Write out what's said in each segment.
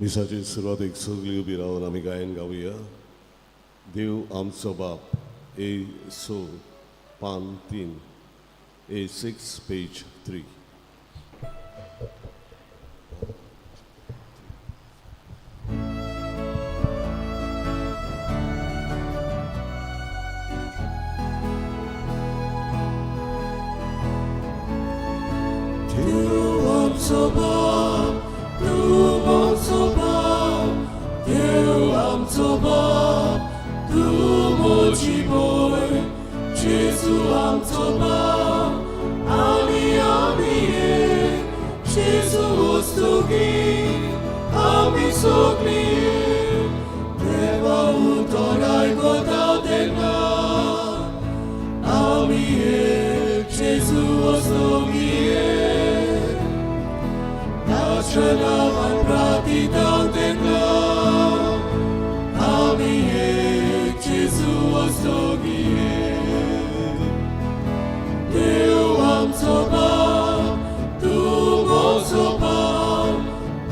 मिसाची सुरवात एक सगळी उभी राहून आम्ही गायन गाऊया. देव आमचो बाप A पान 3 A6 page 3. Dew amco Bab, Dew amco Bab, Dew amco Bab, Dew moci Boy, Jezu amco Bab, Ami Ami, Jezu ostugi, Ami sogli, Deva utorai godał degna, Ami Jezu ostugi. Nacional prati dantena, ami Jesu ostogie. Deu amco Bab, tu moco Bab,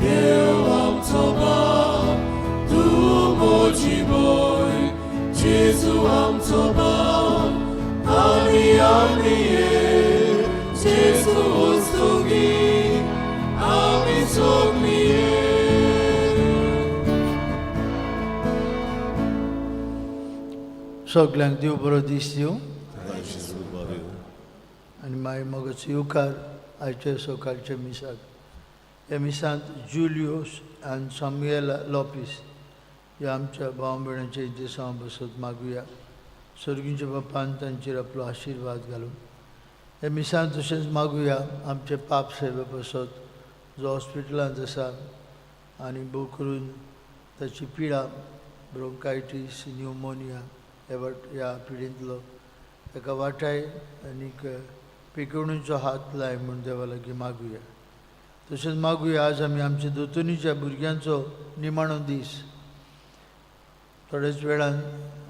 Deu amco Bab, tu moci Boy, Jesu amco Bab, ami Jesu ostogie. सगळ्यांक देव बरो दीस दिवं आनी मागीर मगच येवकार आयचे सकाळचे मिसाक. ह्या मिसांत जुलियोस आनी सामुएला लॉपिस ह्या आमच्या भाव भयणांचे दिसा बसत मागुया. सर्गींच्या बापान तांचेर आपलो आशिर्वाद घालून ह्या मिसांत तशेंच मागुया आमचे पाप साहेब बसत जो हॉस्पिटलांत आसा आनी भोव करून ताची पिडा ब्रोंकायटीस न्युमोनिया ह्या पिडेंतलो ताका वाटाय आनीक पिकवणीचो हात लाय म्हूण देवा लागीं मागुया. तशेंच मागुया आज आमी आमच्या दोतोनीच्या भुरग्यांचो निमाणो दीस. थोड्याच वेळान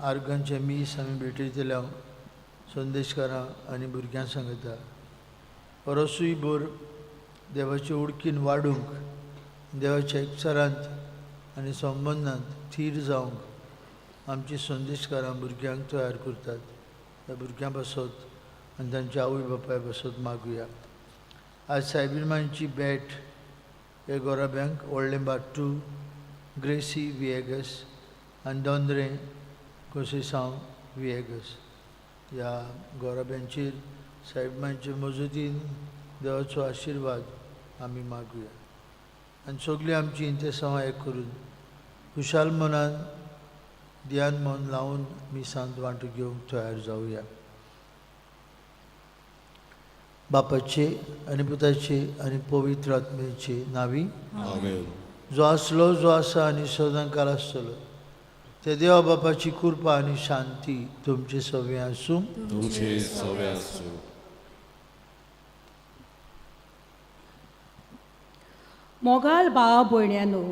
आर्गांचे मीस आमी भेटयतले हांव संदेशकारां आनी भुरग्यां सांगता. परसूय भर देवाचे उडकीन वाडूंक देवाच्या एकचारांत आनी संबंदांत थीर जावंक आमची संदेशकारां भुरग्यांक तयार करतात. त्या भुरग्यां बसत आनी तांच्या आवय बापाय बसत मागुया. आज सायबिरमांची भेट हे गोराब्यांक व्हडलें बाट्टू ग्रेसी विएगस आनी दोंद्रे कोसेसांव विएगस ह्या गोराब्यांचेर सायबिरमांचे मजतीन देवाचो आशिर्वाद आमी मागुया. आनी सगळीं आमची इंतेसांव एक करून खुशाल मनान ध्यान मन लावन मिसांत वांटो घेवंक तयार जावया. बापाचे आनी पुताचे आनी पवित्र आत्म्याचे नांवी आमेन. जो आसलो जो आसा आनी सदां काल आसतलो ते देवा बापाची कृपा आनी शांती तुमचे सगळे आसूं. तुमचे सवे आसूं. मोगाल भाव भयण्यांनो,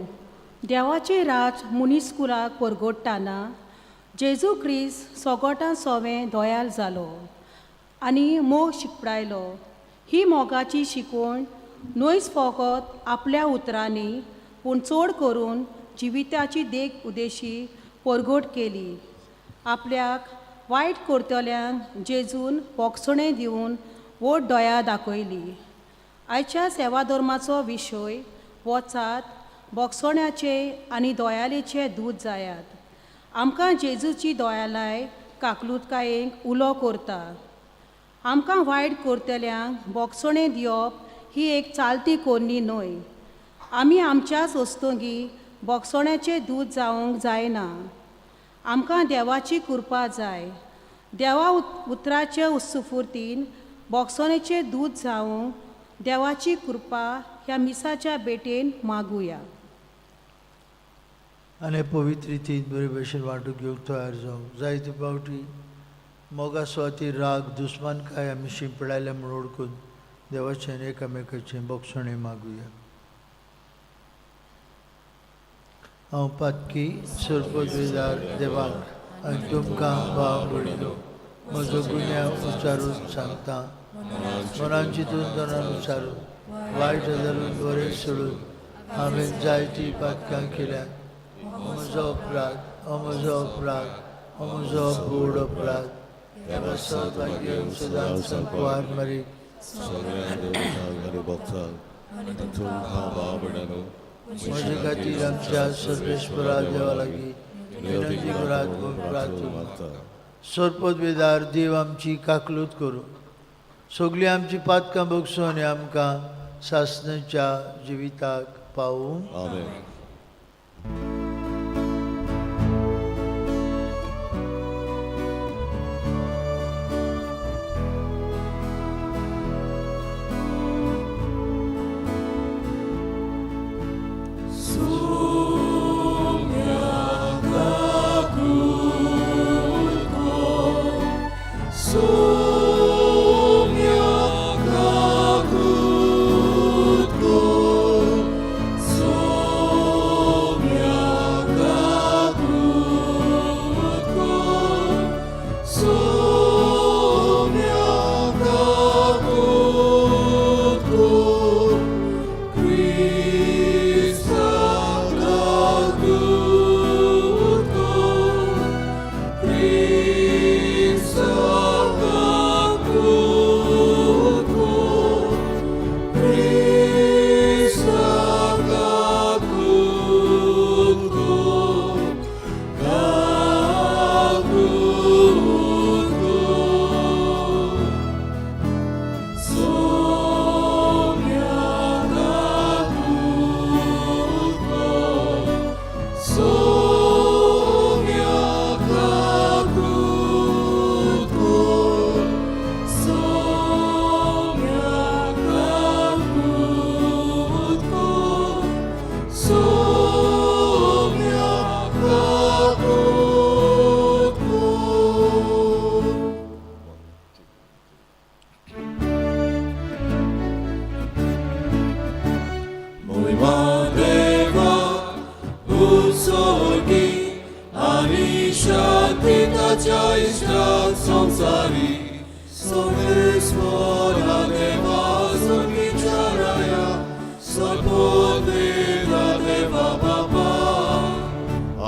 देवाचे राज मुनिस्कुलाक परगडटाना जेजू क्रिस्त सोगोटां सोवें दोयाल जालो आनी मोग शिकपडायलो. ही मोगाची शिकवण न्हयच फकत आपल्या उतरांनी पूण चड करून जिविताची देख उदेशी परगट केली. आपल्याक वायट करतल्यांक जेजून बोगसणें दिवन व्हड दोया दाखयली. आयच्या सेवा धर्माचो विशय वचात बोगसण्याचे आनी दोयालेचे दूत जायात. आमकां जेजूची दोयालाय काकलुतकायेक उलो करता. आमकां वायट करतल्यांक बोगसणें दिवप ही एक चालती कोन्नी न्हय. आमी आमच्याच वस्तुंगी बोगसण्याचे दूत जावंक जायना. आमकां देवाची कृपा जाय. देवा उतराच्या उत्सुफुर्तीन बोगसणेचे दूत जावंक देवाची कृपा ह्या मिसाच्या भेटेन मागुया. आनी पवित्र रितीन बरे भशेन वांटो घेवंक तयार जावंक जायते फावटी मोगा सुवातेर राग दुस्मानकाय आमी शिंपडायले म्हूण ओळखून देवाचें एकामेकाचें बोगसणें मागुया. हांव पातकी सरपदवीदार देवाक आनी तुमकां भाव भयणीनो म्हजो गुन्यांव उच्चारून सांगता. मनान चिंतून तोंडान उच्चारून वायट धरून बरें सोडून हांवें जायतीं पातकां केल्यात हो म्हजो अपराध हो म्हजो व्हड अपराध देवा सौभाग्य सदांच सांकवार मारी सगळ्या देवतांक आनी भक्तांक तुमकां बाबड्यानो म्हजे खातीर आमच्या सर्वेश्वरा देवा लागीं विनंती करात म्हूण प्रार्थना मागता. सोरपदवेदार देव आमची काकलूत करूं सगळीं आमची पातकां बगसूं आनी आमकां सासणेच्या जिविताक पावूं. आमेन.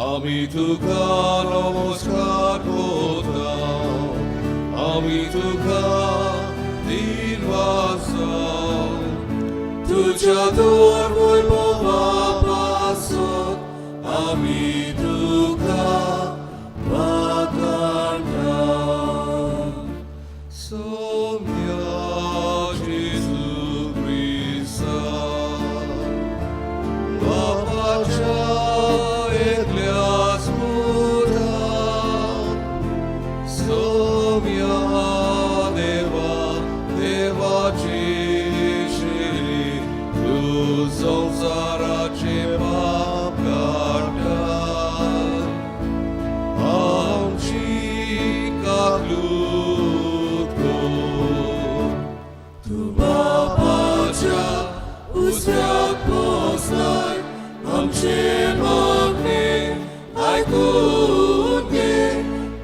आम्ही तुका नमस्कार करता, आम्ही तुका दिनवासा तुझ्या दूर वैभवापासून आम्ही तुका वाखाणटा. सौम्या जेजू ख्रिस्ता बापाच्या एकल्याच मुखार सौम्या देवा देवाची शिरी तू संसाराचे पाप काढतात. आमची काकलूत कर. तू बापाच्या उजव्याक बसलाय, आमचे मागणे ऐकून घे.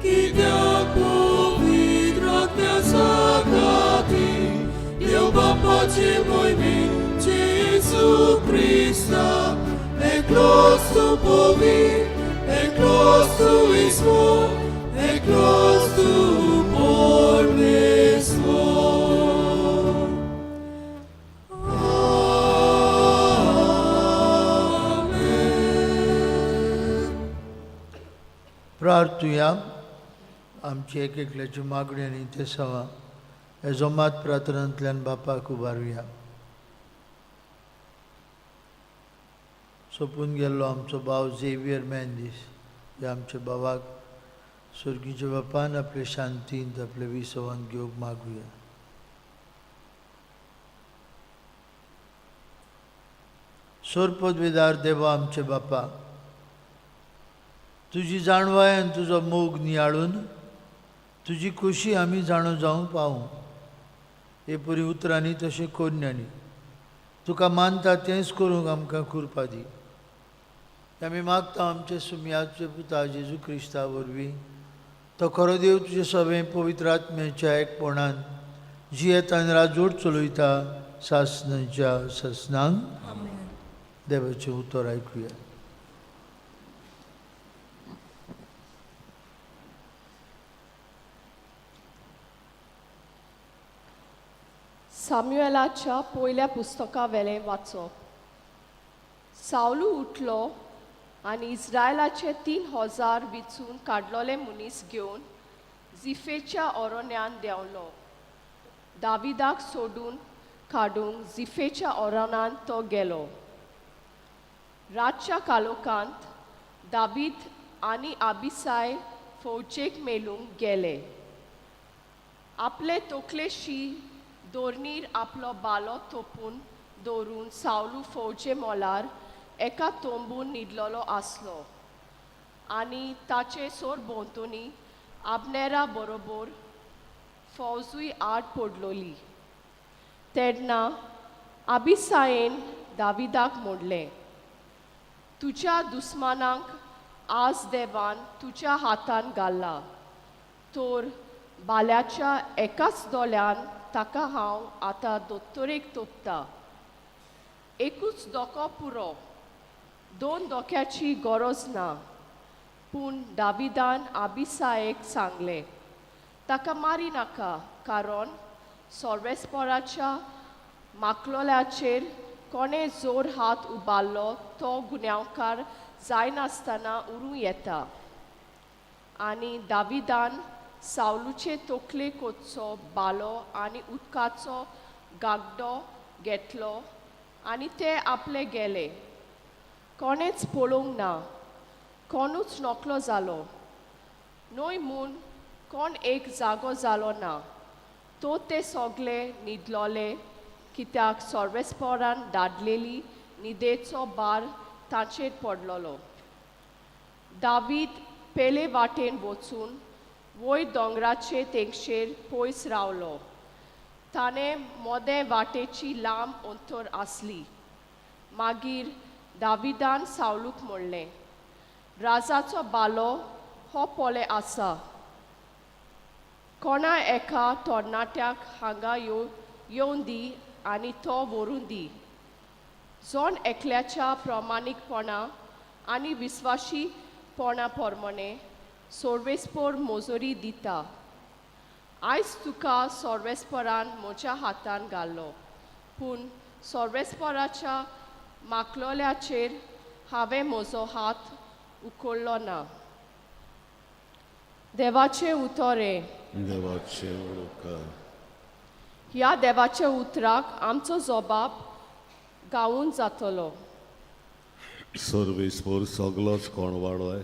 कित्याक पवित्र आत्म्याच्या खातीर देव बापाचे मोहिमेन जेजू ख्रिस्ता एकलोच तू पवित्र, एकलोच तू ईश्वर, एकलोच तू परमेश्वर. प्रार्थुया. आमची एक एकल्याची मागणी आनी ते सवा हे जोमात प्रार्थनांतल्यान बापाक उबारुया. सोपून गेल्लो आमचो भाव झेवियर मेंदीस ह्या आमच्या भावाक स्वर्गीच्या बापान आपले शांतींत आपले विसवान घेवंक मागुया. सोरपदवेदार देवा आमचे बापा, तुजी जाणवाय आनी तुजो मोग नियाळून तुजी खोशी आमी जाणो जावंक पावूं. हे परी उतरांनी तशें कोन्यांनी तुका मानता तेंच करूंक आमकां कृपा दी. आमी मागता आमचे सुमयाचे पुता जेजू क्रिस्ता वरवीं तो खरो देव तुजे सवें पवित्र आत्म्याच्या एकपणान जियेत आनी राजवट चलयता सासणाच्या ससनांक. देवाचें उतर ऐकूया. साम्युएलाच्या पयल्या पुस्तका वेले वाचप. सावलू उठलो आनी इस्रायलाचे 3,000 विचून काडलोले मनीस घेवन जिफेच्या ओरोन्यान देंवलो. दाविदाक सोडून काडूंक जिफेच्या ओरोनान तो गेलो. रातच्या कालोखांत दावीद आनी आबिसाय फौजेक मेलूंक गेले. आपले तोकलेशी दोरनीर आपलो बालो तोपून दवरून सावलू फौजे मोलार एका तोंबून न्हिदलोलो आसलो आनी ताचे सोरभोंवतणी आबनेरा बरोबर फौजूय आड पडलोली. तेन्ना आबिसायेन दाविदाक म्हणलें, तुज्या दुस्मानांक आज देवान तुज्या हातान घाला. तर बाल्याच्या एकाच दोळ्यान ताका हांव आतां दोतोरेक तोपता. एकूच दोको पुरो, 2 दोक्याची गरज ना. पूण दाविदान आबिसायेक सांगलें, ताका मारी नाका, कारण सोर्वेस्पोराच्या माकलोल्याचेर कोणें जोर हात उबारलो तो गुन्यांवकार जायनासतना उरूं येता. आनी दाविदान सावलूचे तोकले कोचो बालो आनी उदकाचो गागडो घेतलो आनी ते आपले गेले. कोणेच पळोवंक ना, कोणूच नोकलो जालो. न्हय म्हूण कोण एक जागो जालो ना. तो ते सोगले न्हिदलोले, कित्याक सोर्वेस्पोरान धाडलेली न्हिदेचो बार तांचेर पडलोलो. दावीद पेले वाटेन वचून वयर दोंगराचे तेंगशेर पयस रावलो. ताणें मोदें वाटेची लांब अंतर आसली. मागीर दाविदान सावलूक म्हणलें, राजाचो बालो हो पोले आसा. कोणा एका तरणाट्याक हांगा येवन दी आनी तो व्हरून दी. जोण एकल्याच्या प्रामाणीकपणा आनी विस्वाशीपणा प्रमाणे सोर्वेस्पोर मोजोरी दिता. आयज तुका सोर्वेस्पोरान म्हज्या हातान घालो, पूण सोर्वेस्पोराच्या माकलोल्याचेर हांवें म्हजो हात उखल्लो ना. देवाचें उतोरें. देवाचे उतर. ह्या देवाच्या उतराक आमचो जबाब गावून जातलो. सर्वेस्पोर सगलोच कोण वाडोय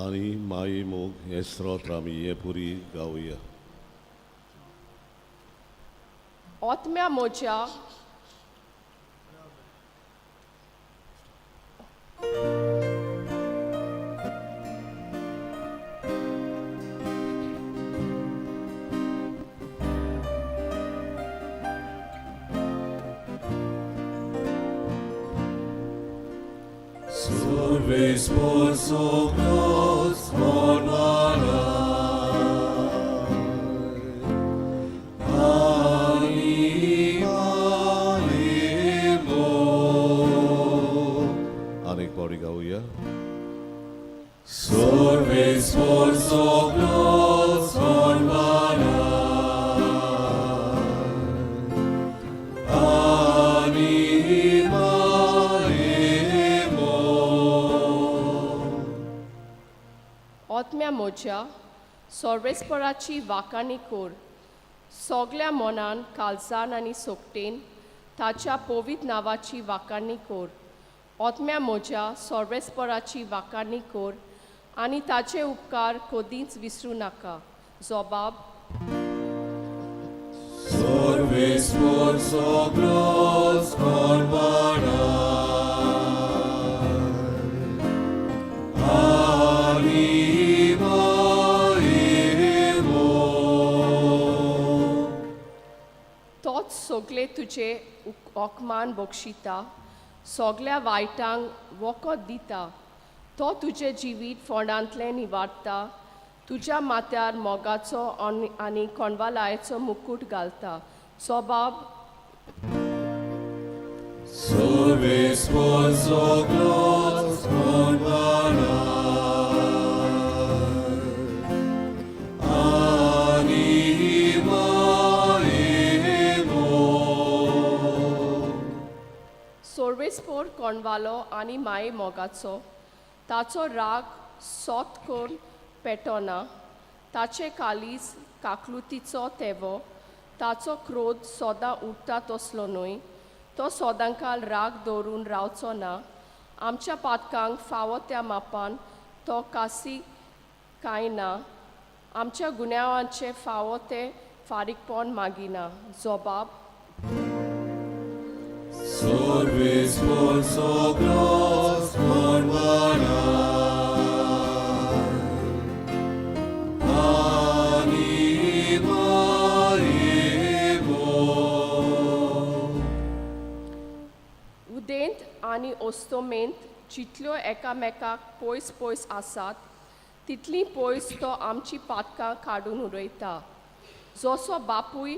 आनी माई मोग हे स्रोत आमी हे पुरी गावया. ओतम्या म्हज्या Sorvespor soglos mormana, अनेक पावडी गावया. Sorvespor soglos mormana, ओतम्या म्हज्या सोर्वेस्पोराची वाकाणी कोर. सोगल्या मनान काळजान आनी सोकटेन ताच्या पवित्र नांवाची वाकाणी कोर. ओतम्या म्हज्या सोर्वेस्पोराची वाकाणी कोर आनी ताचे उपकार कदींच विसरूं नाका. जबाब. Sorvespor soglos mormana, तोच सोगले तुजे ओकमान बक्षिता, सोगल्या वायटांक वखद दिता. तो तुजे जिवीत फोंडांतलें निवारता. तुज्या माथ्यार मोगाचो आनी कोणवालायेचो मुकूट घालता. जबाब. Servis por soglos corvanar. सोर्वेस्पोर कोणवालो आनी माये मोगाचो ताचो राग सोत कोण पेटोना ताचे कालीस काकलुतीचो तेवो ताचो क्रोध सोदां उठता तसलो न्हय तो सोदांकाल राग दवरून रावचो ना आमच्या पातकांक फावो त्या मापान तो कासी कांय ना आमच्या गुन्यांवांचे फावो ते फारीकपण मागिना जोबाब Servis por soglos corvanar. Anima emo. उदेंत आनी ओस्तोमेंत जितल्यो एकामेकाक पयस पयस आसात तितली पयस तो आमची पातकां काडून उडयता जसो बापूय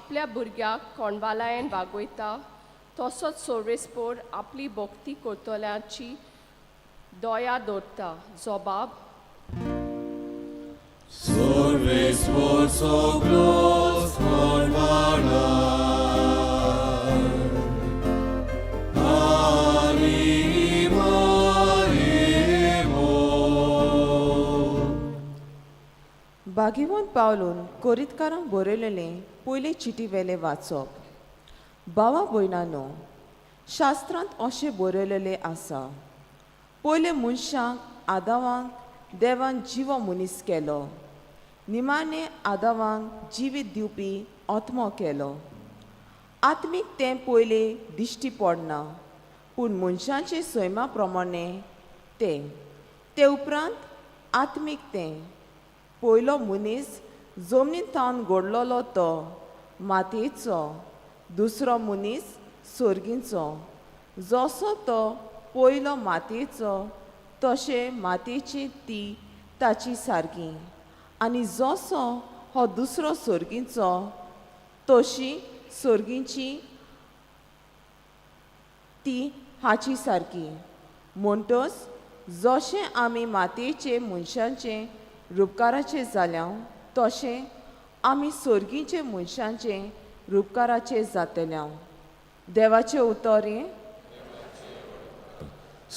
आपल्या भुरग्याक कोणवालायेन वागयता तसोच सोर्वेस्पोर आपली भोक्ती करतल्यांची दोया दवरता जोबाब Servis por soglos corvanar. Anima emo. बागीवंत पावलून कोरीतकारांक बरयलेलें पयले चिटी वेले वाचप भावा भयणांनो शास्त्रांत अशें बरयलेलें आसा पयले मनशांक आदामाक देवान जिवो मनीस केलो निमाणे आदामाक जिवीत दिवपी आत्मो केलो आत्मीक तें पयले दिश्टी पडना पूण मनशांचे सैमा प्रमाणे ते उपरांत आत्मीक तें पयलो मनीस जमनीन थावन घडलोलो तो मातयेचो दुसरो मनीस सोर्गींचो जसो तो पयलो मातयेचो तशें मातयेची ती ताची सारकी आनी जसो हो दुसरो सोर्गींचो तशी सोर्गींची ती हाची सारकी म्हणटच जशें आमी मातयेचे मनशांचे रुपकाराचे जाल्या तशें आमी सोर्गींचे मनशांचे रुपकाराचे जातल्या देवाचें उतर हें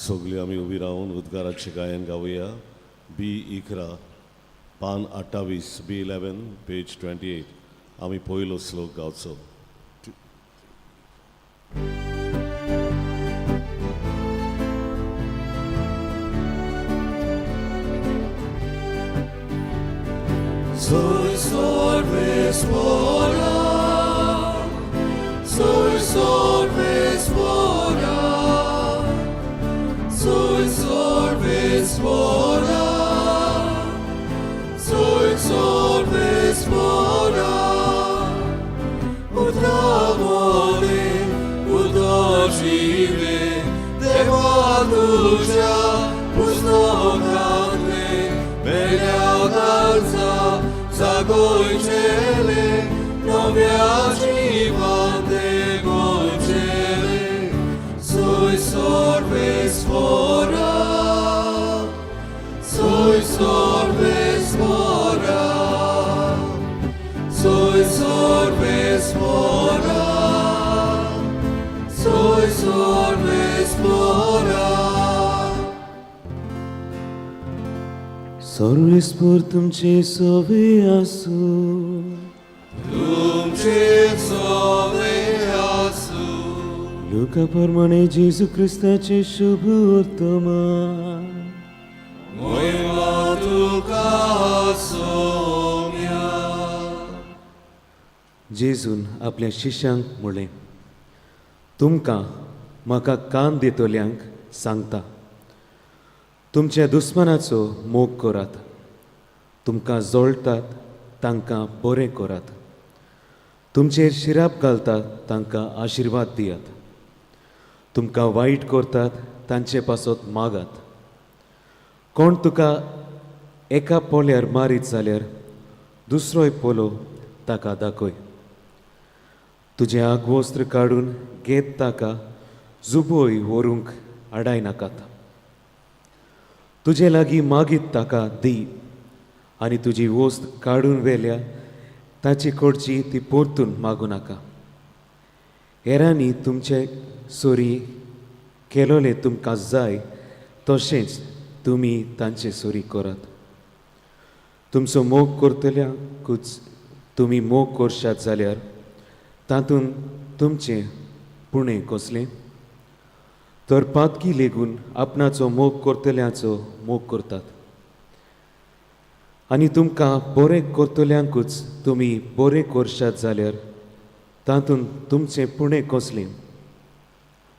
सगळीं आमी उबी रावन उद्गाराचें गायन गावया B11 पान 28 B11 पेज 28 आमी पयलो श्लोक गावचो Soy sorbes mora, soy sorbes mora, soy sorbes mora, soy sorbes mora. Udramole, udožive, deva duša, uznogradne, belja dalca, zagojčele, novjači vande gojčele, soy sorbes mora, soy sorbes mora, soy sorbes mora, soy sorbes mora. सर्वेस्पोर तुमचे सोवे आसू तुमचे सोवे आसू Luca प्रमाणे जेजू ख्रिस्ताचे शुभ वर्तमान मोयमा तुका सोम्या. जेजून आपल्या शिष्यांक म्हणलें तुमकां म्हाका कान दितल्यांक सांगता तुमच्या दुस्मनाचो मोग करात तुमकां जळटात तांकां बरें करात तुमचेर शिराप घालतात तांकां आशिर्वाद दियात तुमकां वायट करतात तांचे पासत मागात कोण तुका एका पोल्यार मारीत जाल्यार दुसरोय पोलो ताका दाखय तुजें आगवस्त्र काडून घेत ताका जुबोय व्हरूंक आडाय नाकात. तुजे लागीं मागीत ताका दी आनी तुजी वस्त काडून व्हेल्या ताची कडची ती परतून मागूं नाका. हेरांनी तुमचे सोरी केलोले तुमकां जाय तशेंच तुमी तांचे सोरी करात. तुमचो मोग करतल्याकूच तुमी मोग करशात जाल्यार तातूंत तुमचें पुणें कसलें? तर पातकी लेगून आपणाचो मोग करतल्यांचो मोग करतात. आनी तुमकां बरें करतल्यांकूच तुमी बरें करशात जाल्यार तातूंत तुमचें पुणें कसलें?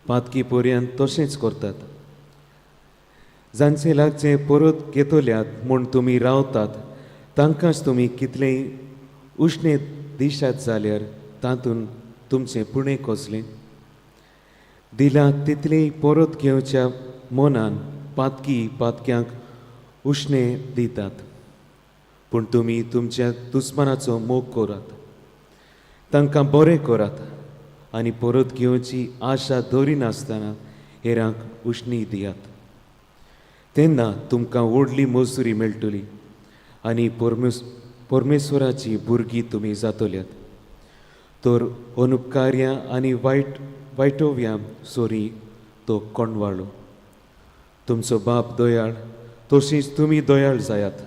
पातकी पर्यंत तशेंच करतात. जांचे लागचें परत घेतल्यात म्हूण तुमी रावतात तांकांच तुमी कितलेंय उश्णें दिशात जाल्यार तातूंत तुमचें पुणें कसलें? दिला तितलें परत घेवच्या मनान पातकी पातक्यांक उश्णें दितात. पूण तुमी तुमच्या दुस्मानाचो मोग करात, तांकां बरें करात आनी परत घेवची आशा दवरिनासतना हेरांक उश्णी दियात. तेन्ना तुमकां व्हडली मजुरी मेळटली आनी परमेश्वराची भुरगीं तुमी जातल्यात. तर अनुपकार्यां आनी वायटोव्यां सोरी तो कोणवाळो. तुमचो बाप दयाळ तशींच तुमी दयाळ जायात.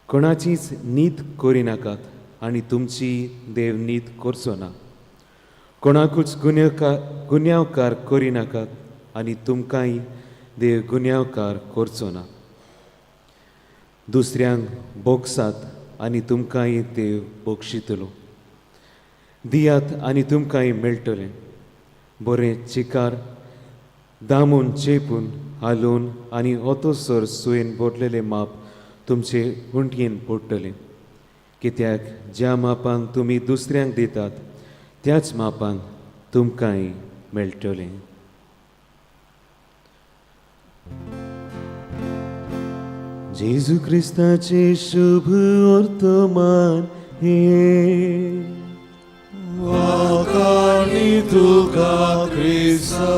कोणाचीच नीत करिनाकात आनी तुमची देव नीत करचो ना. कोणाकूच गुन्यांवकार करिनाकात आनी तुमकांय देव गुन्यांवकार करचो ना. दुसऱ्यांक बोगसात आनी तुमकांय देव बोगशितलो. दियात आनी तुमकांय मेळटलें. बरें चिकार दामून चेपून हालोवन आनी ओतोसर सुयेन भरलेलें माप तुमचे हुंटयेन पडटलें. कित्याक ज्या मापान तुमी दुसऱ्यांक दितात त्याच मापान तुमकांय मेळटलें. जेजू क्रिस्ताचे शुभ वर्तमान हे वाकानी तुका क्रिस्ता.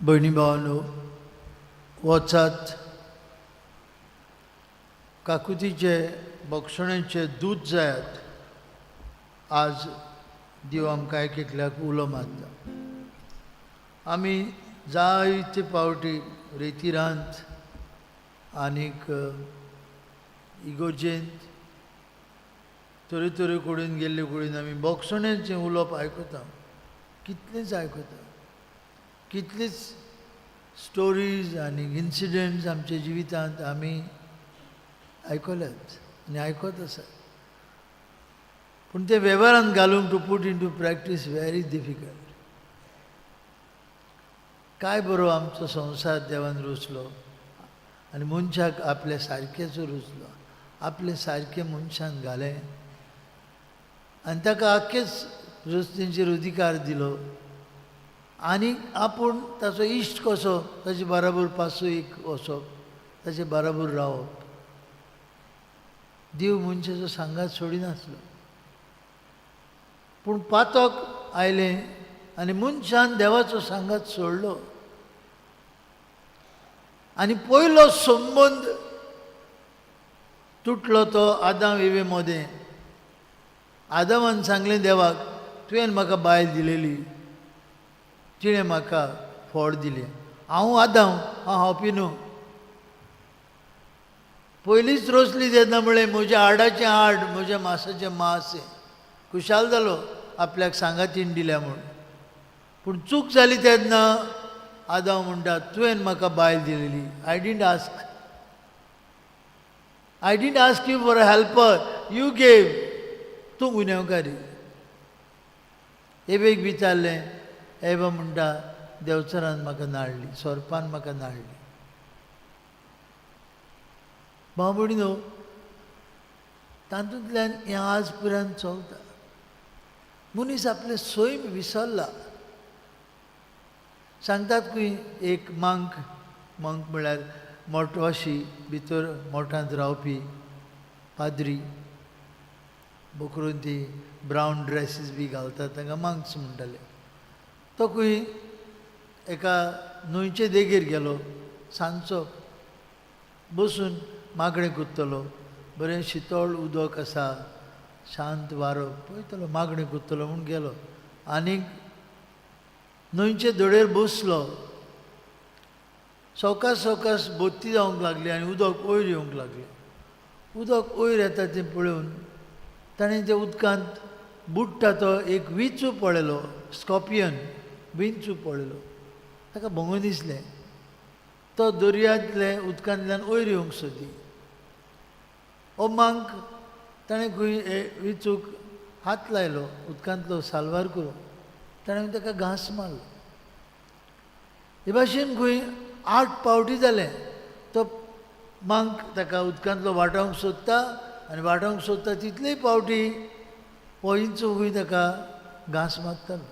भयणी भावांनो, वचात काकुतीचे बोगसणेचे दूत जायात. आज देव आमकां एक एकल्याक उलो मारता. आमी जायते फावटी रेतीरांत आनीक इगोर्जेंत तरेतरे कडेन गेल्ले कडेन आमी बोगसणेचें उलोवप आयकता. कितलेंच आयकता. कितलीच स्टोरीज आनी इन्सिडंट्स आमच्या जिवितांत आमी आयकल्यात आनी आयकत आसात. पूण ते वेव्हारांत घालूंक to put into practice very difficult. काय बरो आमचो संवसार देवान रचलो आनी मनशाक आपल्या सारकेचो रचलो. आपले सारके मनशान घालें आनी ताका आख्खेच रस्त्यांचेर अधिकार दिलो आनी आपूण ताचो इश्ट कसो ताचे बराबर पासयेक वचप, ताचे बराबर रावप. देव मनशाचो सांगात सोडिनासलो. पूण पातक आयलें आनी मनशान देवाचो सांगात सोडलो आनी पयलो संबंद तुटलो तो आदाम एवे मदें. आदामान सांगलें देवाक, तुवें म्हाका बायल दिलेली, तिणें म्हाका फळ दिलें. हांव आदाम, हांव हावपी न्हू. पयलींच रोसली तेन्ना म्हळें म्हज्या हाडाचें हाड, म्हज्या मांसाचें मांस. खुशाल जालो आपल्याक सांगातीन दिल्या म्हूण. पूण चूक जाली तेन्ना आदाम म्हणटा, तुवें म्हाका बायल दिलेली. I didn't ask you for a helper, you gave. तूं गुन्यांवकारी. एवेक विचारलें, एवा म्हणटा देंवचारान म्हाका नाडली, सोरपान म्हाका नाडली. भाव भयणीनो, तातूंतल्यान हें आज पर्यंत चलता. मनीस आपले सैम विसरला. सांगतात की एक मंक म्हळ्यार मोटवाशी भितर मोठांत रावपी पाद्री बकरून ती ब्रावन ड्रेसीस बी घालतात तांकां मंक्स म्हणटाले. तो खंय एका न्हंयचे देगेर गेलो सांजचो बसून मागणें कुत्तलो. बरें शितळ उदक आसा, शांत वारो पळयतलो, मागणें कुत्तलो म्हूण गेलो. आनीक न्हंयचे दडेर बसलो. सवकास बोत्ती जावंक लागली आनी उदक वयर येवंक लागलें. उदक वयर येता तें पळोवन ताणें त्या उदकांत बुडटा तो एक विंचू पळयलो, स्कॉर्पियन विंचू पळयलो. ताका भोंगो दिसलें. तो दर्यांतले उदकांतल्यान वयर येवंक सोदी. हो मांक ताणें खंय विंचूक हात लायलो, उदकांतलो सालवार करून ताणें ताका घांस मारलो. हे भाशेन खंय 8 पावटी जाले. तो मांक ताका उदकांतलो वाटावंक सोदता आनी वाटावंक सोदता तितलेय पावटी हो विंचू खंय ताका घांस मारतालो.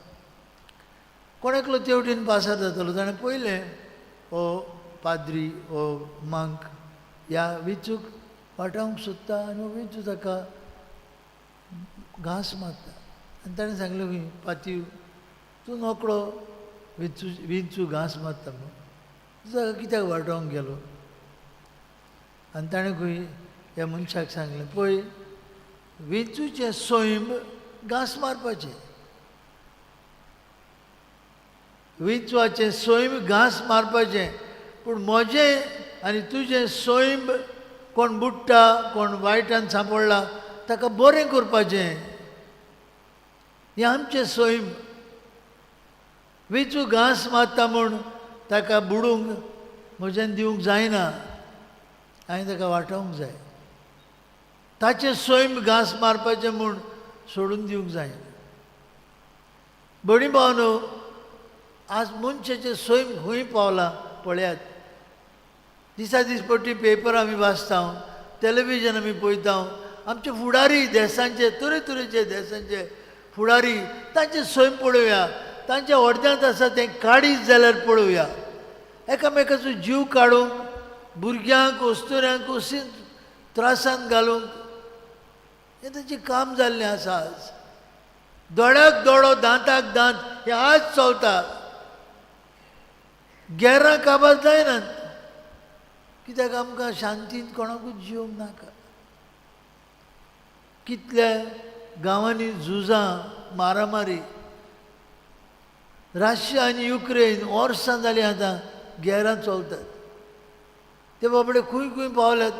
कोण एकलो तेवटेन पासार जातालो ताणें पळयलें हो पाद्री हो मांक ह्या विंचूक वाटावंक सोदता आनी हो विंचू ताका घांस मारता. आनी ताणें सांगलें खंय पातीव तूं नोकळो विंचू घांस मारता म्हणून ताका कित्याक वाटावंक गेलो. आनी ताणें खंय ह्या मनशाक सांगलें पळय विंचूचें सैम घांस मारपाचें. विंचवाचें सैम घांस मारपाचें पूण म्हजें आनी तुजें सैम कोण बुडटा कोण वायटान सांपडला ताका बरें करपाचें. हें आमचें सैम. विंचू घांस मारता म्हूण ताका बुडूंक म्हज्यान दिवंक जायना. हांवें ताका वाटावंक जाय. ताचें सैम घांस मारपाचें म्हूण सोडून दिवंक जायना. भणी भावनो, आज मनशाचें सैम खंय पावलां पळयात. दिसा दिसपट्टी पेपर आमी वाचता, टॅलिव्हिजन आमी पळयता. आमचे फुडारी देशांचे तरेतरेचे देशांचे फुडारी तांचे सैम पळोवया. तांच्या अर्द्यांत आसा तें काडीत जाल्यार पळोवया. एकामेकाचो जीव काडूंक भुरग्यांक अस्तुऱ्यांक अशीं त्रासांत घालूंक हें ताचें काम जाल्लें आसा. आज दोळ्याक दोळो दांताक दांत हें आज चलता. गेरां काबार जायनात कित्याक आमकां शांतीन कोणाकूच जिवंक नाका. कितल्या गांवांनी झुजां मारामारी. रशिया आनी युक्रेन वर्सां जालीं आतां गेरां चलतात. ते बाबडे खंय खंय पावल्यात.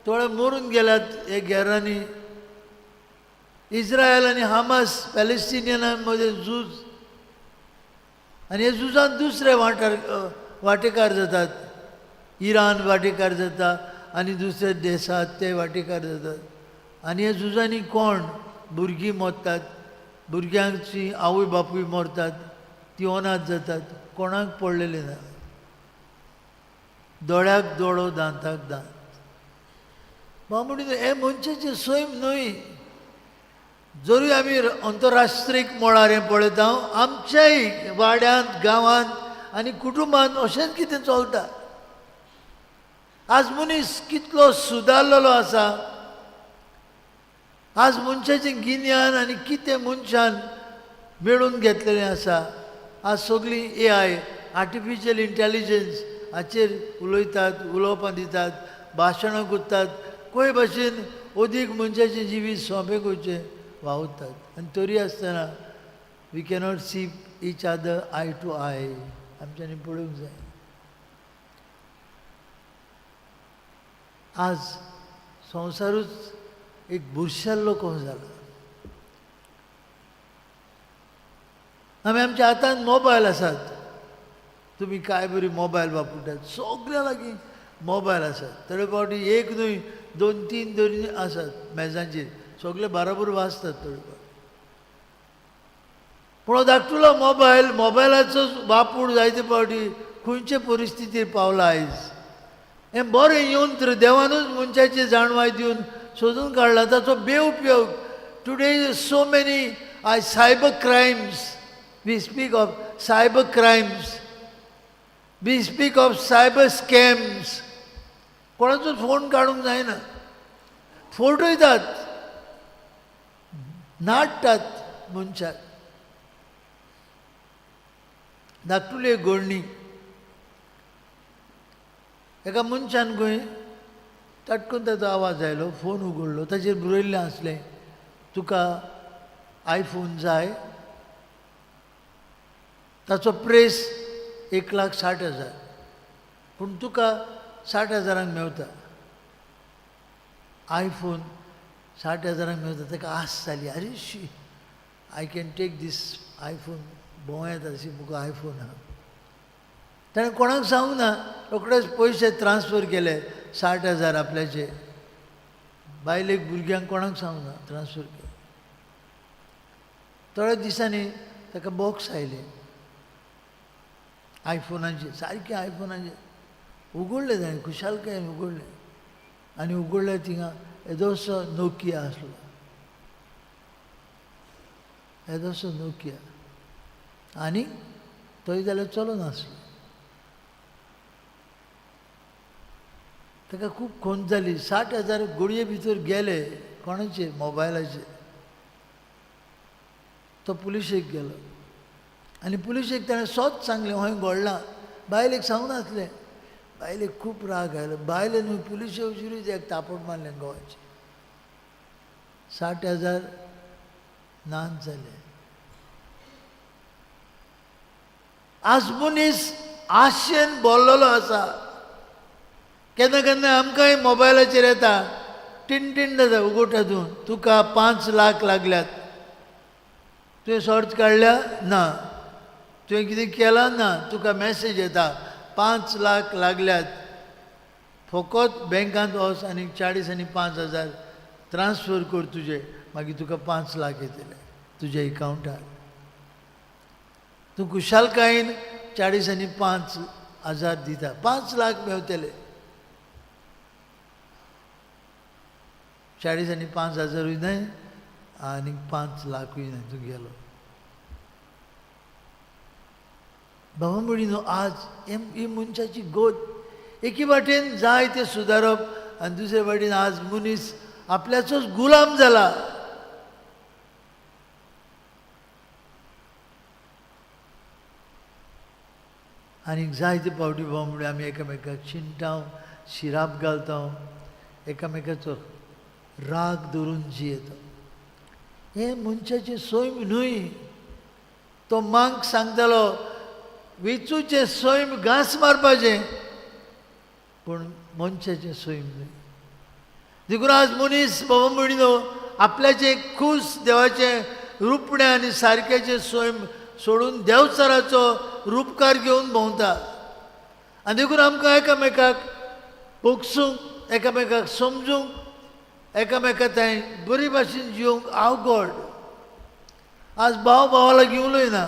थोडे मरून गेल्यात हे गेरांनी. इस्रायल आनी हामास पॅलेस्टिनियनां मदें झूज आनी हे झुजांत दुसरे वांटेकार जातात. इराण वांटेकार जाता आनी दुसरे देशांत ते वांटेकार जातात. आनी हे झुजांनी कोण भुरगीं मरतात, भुरग्यांची आवय बापूय मरतात, ती अनाथ जातात. कोणाक पडलेले ना. दोळ्याक दोळो दांताक दांत. म्हणून हे मनशाचें सैम न्हय. जरूय आमी अंतरराष्ट्रीय मळार हें पळयता, आमच्याय वाड्यांत गांवांत आनी कुटुंबांत अशेंच कितें चलता. आज मनीस कितलो सुदारलेलो आसा. आज मनशाचें गिन्यान आनी कितें मनशान मेळून घेतलेलें आसा. आज सगळीं AI आर्टिफिशियल इंटेलिजन्स हाचेर उलयतात, उलोवपां दितात, भाशणां करतात. खंय भाशेन अदीक मनशाचें जिवीत सोंपें करचें वावुरतात. आनी तरी आसतना we cannot see each other eye to eye. आमच्यांनी पळोवंक जाय. आज संवसारूच एक बुरशेल्लो कसो जाला. आमी आमच्या हातांत मोबायल आसात. तुमी काय बरी मोबायल वापरतात. सगळ्या लागीं मोबायल आसात. थोडे फावटी एक न्हय 2-3 तरी आसात मेजांचेर. सगळे बरोबर वाचतात थोडे फावटी. पूण धाकटुलो मोबायलाचो वापर जायते फावटी खंयचे परिस्थितीर पावला आयज. हें बरें यंत्र देवानूच मनशाची जाणवाय दिवन सोदून काडला. ताचो बेउपयोग today so many cyber crimes. We speak of cyber crimes. We speak of cyber scams. कोणाचो फोन काढूंक जायना. फटयतात, नाडटात मनशाक. धाकटुली एक घडणी. एका मनशान खंय तटकून ताचो आवाज आयलो, फोन उगडलो, ताचेर बरयल्लें आसलें, तुका आयफोन जाय, ताचो प्रेस 1,60,000, पूण तुका 60,000 मेवता. आयफोन 60,000 मेवता. ताका आस जाली, अरे शी, I can take this iPhone. भोंव येता अशी मुगो आयफोन आहा. ताणें कोणाक सांगूंक ना. रोखडेच पयशे ट्रान्सफर केले 60,000 आपल्याचे. बायलेक भुरग्यांक कोणाक सांगूंक ना, ट्रान्सफर केले. थोड्या दिसांनी ताका बॉक्स आयले आयफोनाचे, सारके आयफोनाचे. उगडले ताणें, खुशालकायेन उगडले. आनी उगडले थिंगा येदोसो नोकिया आसलो. येदोसो नोकिया. आनी थंय जाल्यार चलो नासलो. ताका खूब खोंत जाली. 60,000 घडये भितर गेले कोणाचे, मोबायलाचे. तो पुलिशेक गेलो आनी पुलिशेक ताणें सोच सांगलें, हय घडलां. बायलेक सांगूं नासलें. बायलेक खूब राग आयलो. बायले न्हू, पुलिशे उशिरूच एक तापड मारलें गोवाचें. 60,000 नाच जाले. आज मनीस आशेन भरलेलो आसा. केन्ना केन्ना आमकांय मोबायलाचेर येता, टिन जाता उगड तातूंत, तुका 5 लाख लागल्यात. तुवें सर्च काडल्या ना, तुवें कितें केलां ना, तुका मॅसेज येता 5 लाख लागल्यात. फकत बँकांत वच आनी 40 आनी 5,000 ट्रान्सफर कर तुजे, मागीर तुका 5 लाख येतले तुज्या एकावंटार. तूं खुशालकायेन 40 आनी 5,000 दिता, 5 लाख मेवतले. 40 आनी 5,000 न्हय आनी 5 लाखूय न्हय, तूं गेलो. भावा भयणीनो, आज ही मनशाची गोद. एके वाटेन जाय तें सुदारप आनी दुसरे वाटेन आज मनीस आपल्याचोच गुलाम जाला. आनीक जायते फावटी भाव म्हणून आमी एकामेकाक चिंताव, शिराप घालता, एकामेकाचो राग धरून जियेता. हे मनशाचें सैम न्हय. तो मांक सांगतालो वेचूचें सैम घास मारपाचें, पूण मनशाचें सैम न्हय. देखून आज मनीस बाबा म्हणिनो आपल्याचें खूस देवाचें रुपणें आनी सारक्याचें सैम सोडून देवचाराचो रूपकार घेवन भोंवता. आनी देखून आमकां एकामेकाक पोगसूंक, एकामेकाक समजूंक, एकामेका थंय बरी भाशेन जिवंक आवगड. आज भाव भावा लागीं उलयना.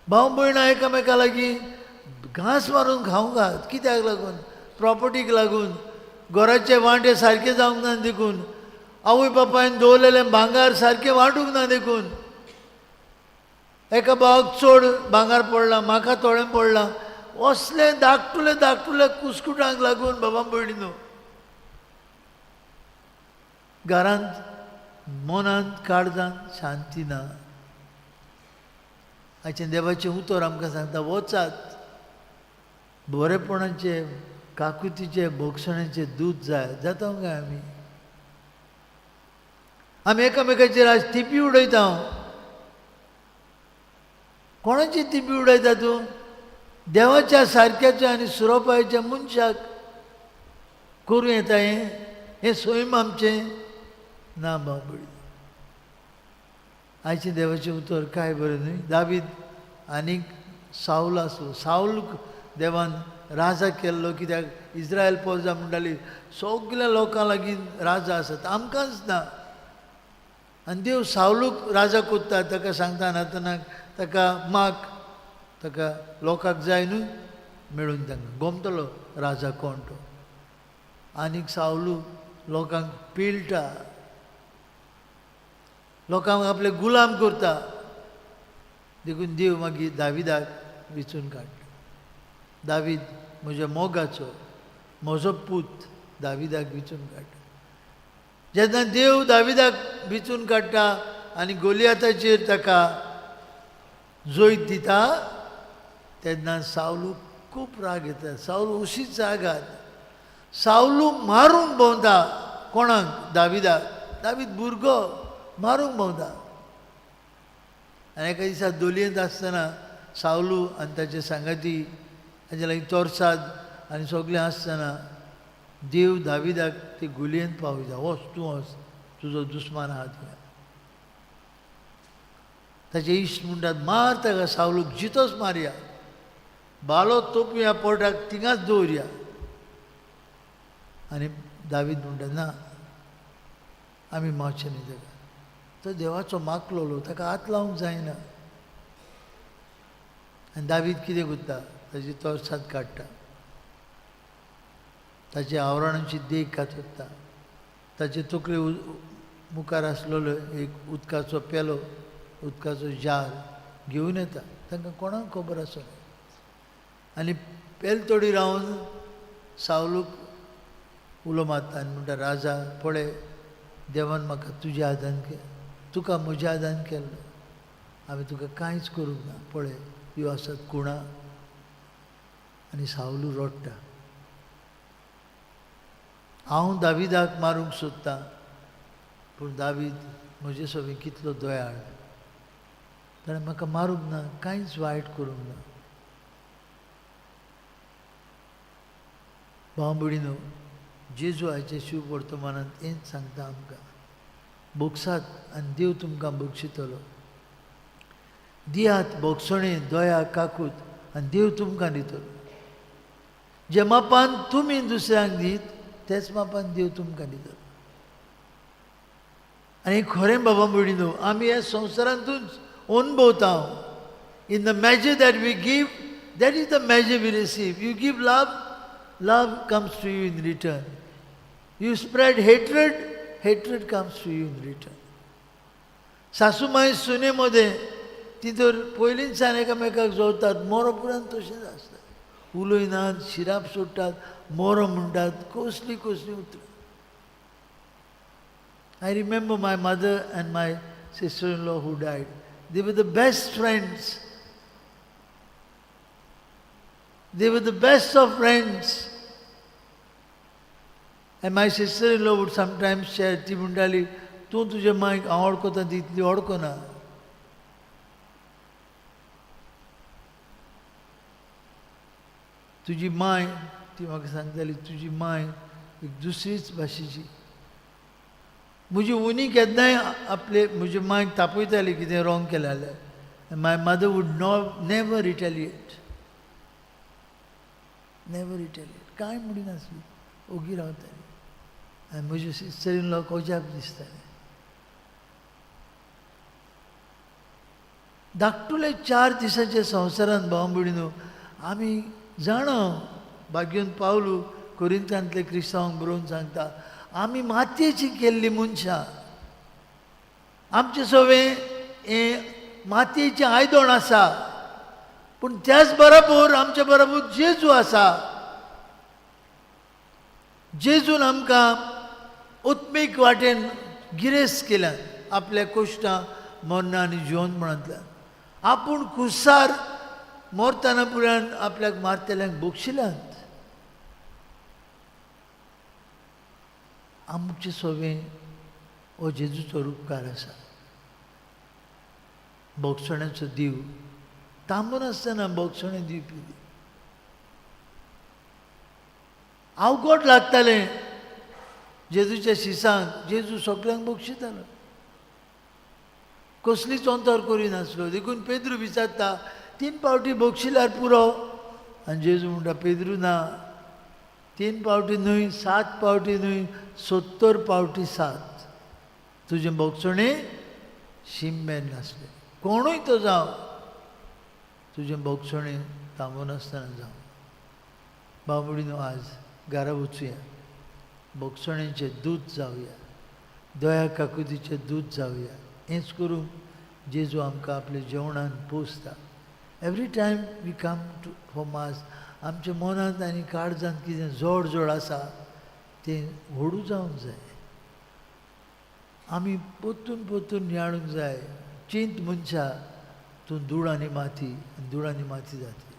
भाव भयणां एकामेका लागीं घास मारून खावंक. कित्याक लागून? प्रॉपर्टीक लागून. घराचे वांटे सारके जावंक ना देखून. आवय बापायन दवरलेलें भांगार सारकें वांटूंक ना देखून. एका भावाक चड भांगार पडलां, म्हाका थोडें पडलां. असले धाकटुले कुस्कुटांक लागून बाबा भयणीनो घरांत, मनांत, काळजांत शांती ना. आयचें देवाचें उतर आमकां सांगता, वचात बरेपणाचें, काकुतीचें, भोगसणाचें दूद जाय. जाता काय आमी एकामेकाचेर आज तिपी उडयता. कोणाची तिपी उडयता तूं? देवाच्या सारक्याच्या आनी सुरोपाच्या मनशाक करूं येता हें सैम आमचें ना. बाबडी आयचें देवाचें उतर काय बरें न्हय. दावीद आनीक साऊल आसलो. साऊल देवान राजा केल्लो, कित्याक इस्रायल फौजां म्हणटाली सगल्या लोकां लागीं राजा आसात, आमकांच ना. आनी देव सावलूक राजा कोत्ता. ताका सांगता नातनाक ताका माग, ताका लोकांक जाय न्हू मेळून तांकां गोमतलो राजा कोण तो. आनीक सावलू लोकांक पिळटा, लोकांक आपले गुलाम करता. देखून देव मागीर दाविदाक वेचून काडटा. दावीद म्हज्या मोगाचो म्हजो पूत दाविदाक विचून काडटा. जेन्ना देव दाविदाक विचून काडटा आनी गोलियाताचेर ताका जोईत दिता तेन्ना सावलूक खूब राग येता. सावलू अशीच जागात सावलू मारूंक भोंवता. कोणाक? दाविदाक. दावीद भुरगो मारूंक भोंवता. आनी एका दिसा दोलयेंत आसतना सावलू आनी ताचे सांगाती ताचे लागीं तोरसाद आनी सगळें आसतना देव दाविदाक ते गुलयेंत पावयता. वच तूं वच, तुजो दुस्मान आहा थंय. ताचे इश्ट म्हणटात मार ताका सावलूक, जितोच मारया, बालो तोपया पोटाक थिंगाच दवरया. आनी दावीद म्हणटा ना, आमी मावचे न्ही ताका. तो देवाचो मागलोलो, ताका हात लावंक जायना. आनी दावीद कितें करता? ताची तोरसाद काडटा, ताचे आवरणाची देख कातरता, ताचे तकले मुखार आसलेलो एक उदकाचो पेलो, उदकाचो जार घेवन येता. तांकां कोणाक खबर आसना. आनी पेलतोडी रावन सावलूक उलो मारता आनी म्हणटा राजा पळय, देवान म्हाका तुज्या हातान तुका म्हज्या हातान केल्लो, हांवें तुका कांयच करूंक ना. पळय ह्यो आसात कुणा. आनी सावलू रडटा. हांव दाविदाक मारूंक सोदतां, पूण दावीद म्हजे सवे कितलो दयाळ, ताणें म्हाका मारूंक ना, कांयच वायट करूंक ना. भाव भयणीनो, जेजुआचे शिव वर्तमानांत हेंच सांगता आमकां, बोगसात आनी देव तुमकां बक्षितलो. दियात बोगसणें, दया, काकूट आनी देव तुमकां दितलो. जे मापान तुमी दुसऱ्यांक दीत तेच मापान देव तुमकां दितलो. आनी खरें बाबा भयणीनो, आमी ह्या संवसारांतूच अनुभवता. In the measure that we give, that is the measure we receive. You give love, love comes to you in return. You spread hatred, hatred comes to you in return. सासूमाई सुनेमध्ये ती तर पयलींच्यान एकामेकाक जोडटात, मोरो पुरान तशेंच आसता. उलयनात, शिराप सोडटात, मोरो म्हणटात, कसली कसली उतरां. I remember my mother and my sister-in-law who died. They were the best friends. They were the best of friends. And my sister-in-law would sometimes share, ती म्हणटाली, तूं तुजे मांयक हांव वळखता तितली वळखना. तुजी मांय, ती म्हाका सांगताली, तुजी मांय एक दुसरीच भाशेची. म्हजी उनी केन्नाय आपले म्हजे मांयक तापयताली कितें रॉंग केलें जाल्यार. My mother would never retaliate. Never retaliate. कांय म्हणिनासली, ओगी रावताली. आनी म्हज्या सिस्टर-इन-लॉक अजाप दिसतालें. धाकटुले 4 दिसांच्या संवसारांत भाव भयणीनो, आमी जाणा भाग्योन पावलू कोरिंतांतले क्रिस्तांवांक बरोवन सांगता, आमी मातयेची केल्ली मनशां. आमचे सगळे हें मातयेचें आयदन आसा, पूण त्याच बरोबर आमच्या बरोबर जेजू आसा. जेजून आमकां उत्मीक वाटेन गिरेस्त केल्यान आपल्या कोश्टां, मरणां आनी जिवंतपणांतल्यान. आपूण खुसार मरतना पुरान आपल्याक मारतेल्यांक बक्षिल्यांत. आमचे सगळें हो जेजूचो उपकार आसा. बोगसण्याचो दिव, थांबून आसतना बोगसणें दिवपी. अवघड लागतालें जेजूच्या शिसांक. जेजू सगळ्यांक बक्षितालो, कसलीच अंतर करिनासलो. देखून पेद्रू विचारता, 3 पावटी बक्षिल्यार पुरो? आनी जेजू म्हणटा, पेद्रू ना, 3 पावटी न्हय, 7 पावटी न्हय, 70 पावटी 7 तुजें बोगसणें शिममेन नासलें. कोणूय तो जावं, तुजें बोगसणें थांबून आसतना जावं. बाबडीनो, आज घरा वचुया, बोगसणेचें दूद जावया, दया काकुतीचें दूद जावया. हेंच करून जेजू आमकां आपल्या जेवणान पोसता. Every time we come to for mass, आमच्या मनांत आनी काळजांत कितें जोड जोड आसा तें व्हडू जावंक जाय. आमी पोत्तून पोत्तून नियाळूंक जाय. चिंत मनशा तूं धूळ आनी माती जातली.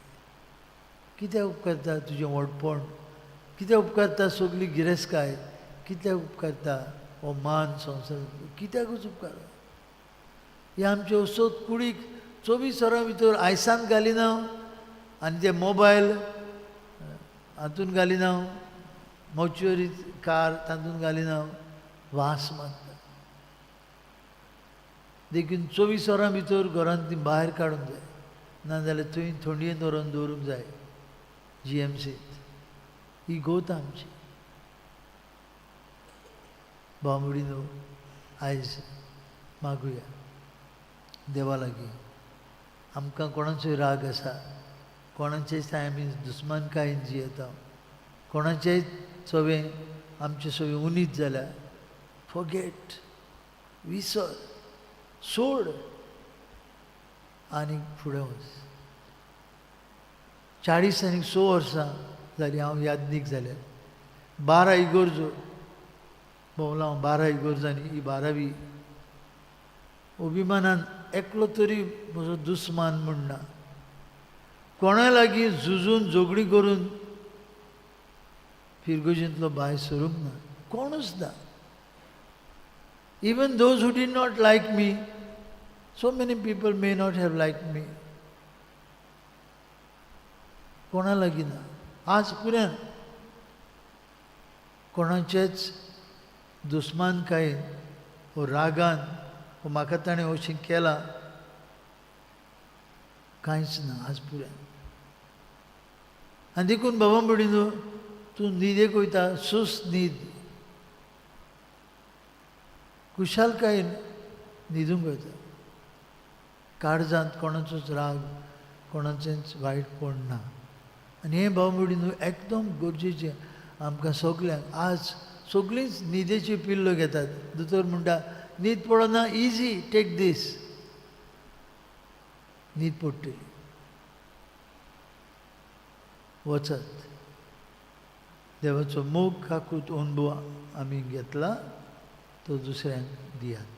कित्याक उपकारता तुजें व्हडपण, कित्याक उपकारता सगळी गिरेस्तकाय, कित्याक उपकारता हो मान संवसार, कित्याकूच उपकार. हे आमचे वसत कुडीक 24 वरां भितर आयसान घालिना आनी ते मोबायल हातून घालिना, मॉच्युअरी कार तातूंत घालिना, वास मारता. देखून 24 वरां भितर घरांत ती भायर काडूंक जाय, नाजाल्यार थंय थंडयेंत व्हरून दवरूंक जाय. GMCत ही गोत आमची. भावमडीनो, आयज मागुया देवा लागीं. आमकां कोणाचोय राग आसा, कोणाचेच आमी दुस्मानकायेन जियेता, कोणाचेय सवें आमचें सवें उनीत जाल्यार फॉरगेट, विसर, सोड आनी फुडें वच. 40 आनी 6 वर्सां जालीं हांव यादनीक जाल्यार 12 इगोर्जो भोंवला. हांव 12 इगोर्जांनी ही 12वी अभिमानान एकलो तरी म्हजो दुस्मान म्हणना. कोणा लागीं झुजून झगडी करून फिरगोजींतलो भायर सरूंक ना, कोणूच ना. Even those who did not like me, so many people may not have liked me. कोणा लागीं ना. आज पुऱ्यान कोणाचेच दुस्मानकायेन वो रागान वो म्हाका ताणें अशें केलां कांयच ना आज पुऱ्यान. आनी देखून बाबा म्हणिनो तूं न्हिदेक वयता, सुस्त न्हीद, कुशालकायेन न्हिदूंक वयता. काळजांत कोणाचोच राग, कोणाचेंच वायटपण ना. आनी हें भाव म्हणून एकदम गरजेचें आमकां सगल्यांक. आज सगळींच न्हिदेची पिल्लो घेतात. दोतोर म्हणटा न्हीद पडना, इजी, टेक दीस. न्हीद पडटली. वचत देवाचो मोग काकूत अनुभव आमी घेतला तो दुसऱ्यांक दियात.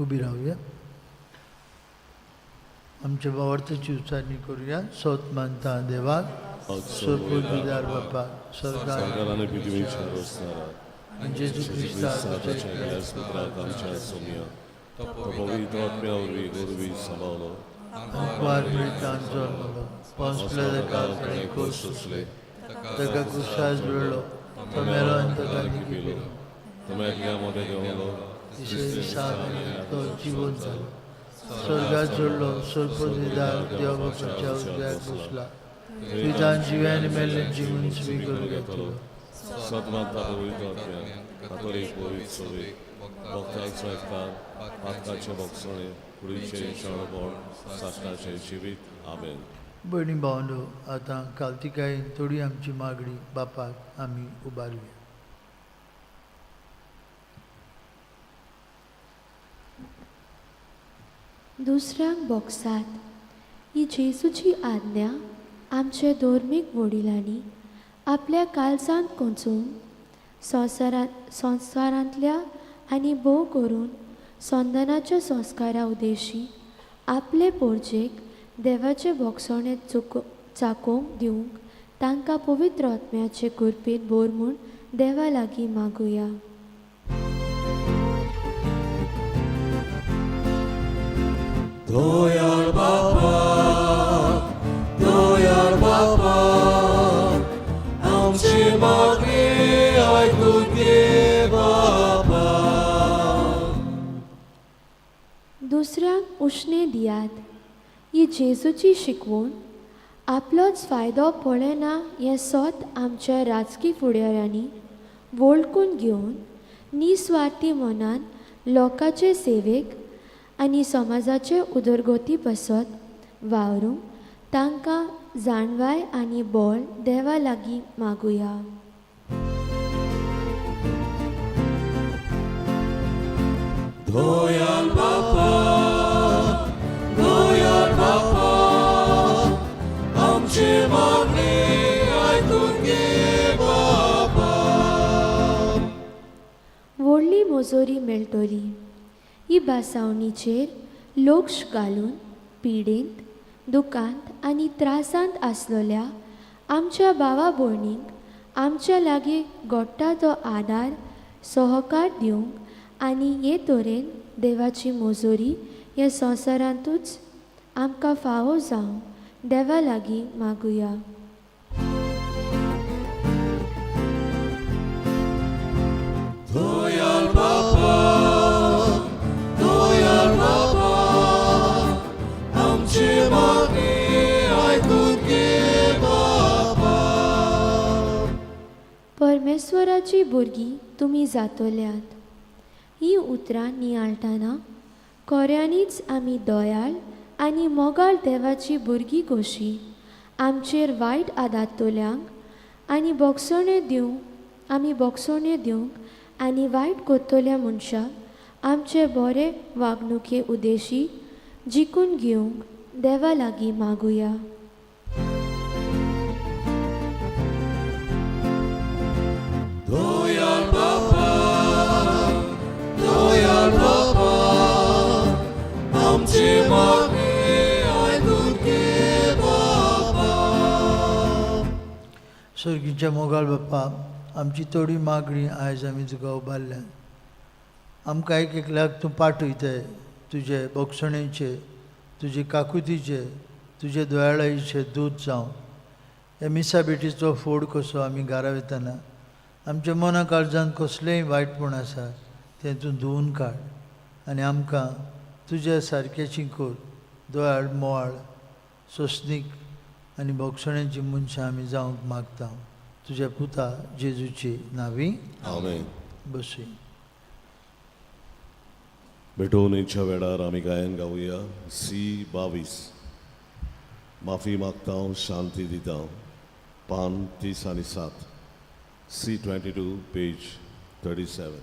उबी रावया. आमच्या भावार्थाची उच्चारणी करूया. सोत मानता देवाक, सोपूरदार बापा, स्वर्गात स्वर्गाने पृथ्वीच्या रचणारा जेजू ख्रिस्ताच्या पुत्राक आमच्या सौम्य तो पवित्र आत्म्यावरवी गुरवी सांबावलो. वार मिळतान जल्मलो, पंचलेल्या काळाकडे खोस सुचले, ताका कुशास जुळलो, तो मेलो आनी ताका निखिलो, तो मेकल्यामध्ये देवलो, तिसरे दिसांनी तो जिवंत जालो. स्वर्गात जोडलो, सोपूरदार देवा बापाच्या उजव्याक बसला. पितान जिव्यान मेल्ल्यांची मनसुबी करून घेतलो. सतमाता पवित्र आत्म्या कातोलीक पवित्र सोबीक भक्तांक स्वयंकार पातकाचे भोगसणे कुडीचे शरणपण सासणाचे जिवीत. आमेन. भयणी भावंडो, आतां कालतिकायेन थोडी आमची मागणी बापाक आमी उबारली. दुसऱ्यांक बोगसात ही जेजूची आज्ञा आमचे धर्मीक वडिलांनी आपल्या काळजांत कोंचून संस्कारांतल्या आनी भोव करून संदनाच्या संस्कारा उद्देशी आपले पोरचेक देवाचे भोगसणे चाकोवंक दिवंक तांकां पवित्र आत्म्याचे कृपेन बोर म्हूण देवा लागीं मागुया. दोयाळ बापा, दोयाळ बापा, आमची मागणी आयकून घे बापा. दुसऱ्यांक उश्णे दियात ही जेजूची शिकवण आपलोच फायदो पळयना हें सोत आमच्या राजकी फुडाऱ्यांनी वळखून घेवन निस्वार्थी मनान लोकांचे सेवेक आनी समाजाचे उदरगती पासत वावरूंक तांकां जाणवाय आनी बळ देवा लागीं मागुया. दोयाळ बापा, बरी मोजोरी मेळटली. ही बासावणीचेर लोक्ष घालून पिडेंत, दुखांत आनी त्रासांत आसलोल्या आमच्या भावा भयणींक आमच्या लागीं घोडटा तो आदार सहकार दिवंक आनी हे तरेन देवाची मोजोरी ह्या संवसारांतूच आमकां फावो जावं देवा लागीं मागुया. दोयाल बापा, दोयाल बापा, आमची मागणी आयकून घे बापा. परमेश्वराची भुरगीं तुमी जातोल्यात. ही उतरां नियाळटाना खऱ्यांनीच आमी दोयाळ आनी मोगाळ देवाची भुरगीं कशी आमचेर वायट आदातोल्यांक आनी बोगसोण्यो दिवंक आनी वायट कोत्तोल्या मनशाक आमचे बरे वागणुके उद्देशी जिखून घेवंक देवा लागीं मागुया. दोयाल बापा, दोयाल बापा, आमची मागणी आयकून घे बापा. सर्गीच्या मोगाळ बाप्पा, आमची थोडी मागणी आयज आमी तुका उबारल्यान. आमकां एक एकल्याक तूं पाठयताय तुजे बोगसणेचे, तुजे काकुतीचे, तुजे दोयाळाईचे दूत जावं. हे मिसा बेटीचो फोड कसो आमी घरा वयताना आमच्या मना काळजांत कसलेंय वायटपण आसा तें तूं धुवन काड आनी आमकां तुज्या सारकेची कर. दोयाळ मोवाळ सोंसणीक आनी बोगसण्याची मनशां आमी जावंक मागता. तुज्या पुता जेजूची नांवी आमेन. बसूय. भेटवणीच्या वेळार आमी गायन गावया C22. माफी मागता, शांती दिता. पान 30 आनी 7. C22 page 37.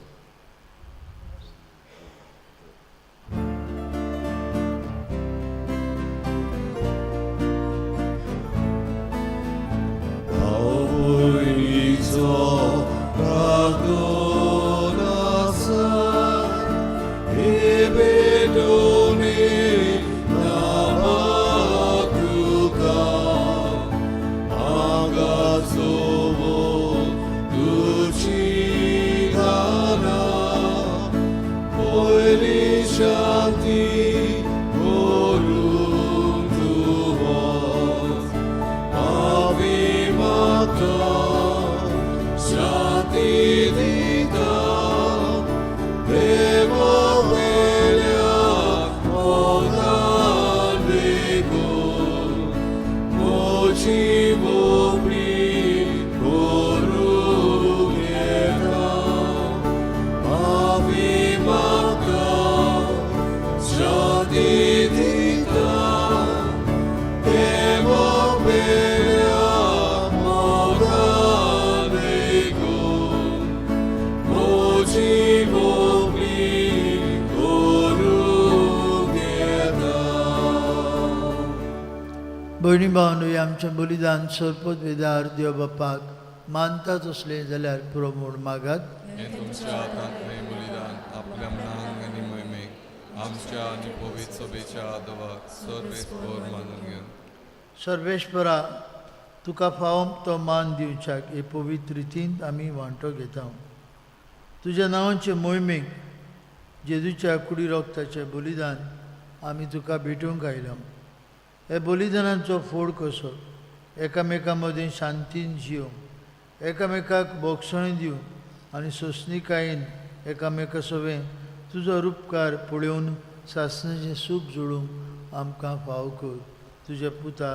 भयणी भावनूय आमचें बलिदान सरपत वेदार देव बापाक मानतात असलें जाल्यार पुरो म्हूण मागात. हे तुमच्या हातांतलें बलिदान आपल्या मनाक आनी मोहिमेक आमच्या आनी पवित्र सभेच्या आदवाक सर्वेस्पर मानून घेवन. सर्वेश्वरा, तुका फावो तो मान दिवच्याक हे पवित्र रितींत आमी वांटो घेता. तुज्या नांवाचे मोहिमेक जेजूच्या कुडी रोगताचें बलिदान आमी तुका भेटूंक आयल्या. हे बलिदानाचो फोड कसो एकामेकां मदीं शांतीन जिवंक, एकामेकाक बोगसण दिवंक आनी सोंसणीकायेन एकामेका सवें तुजो उपकार पळोवन सासणाचें सूख जोडूंक आमकां फाव कर. तुज्या पुता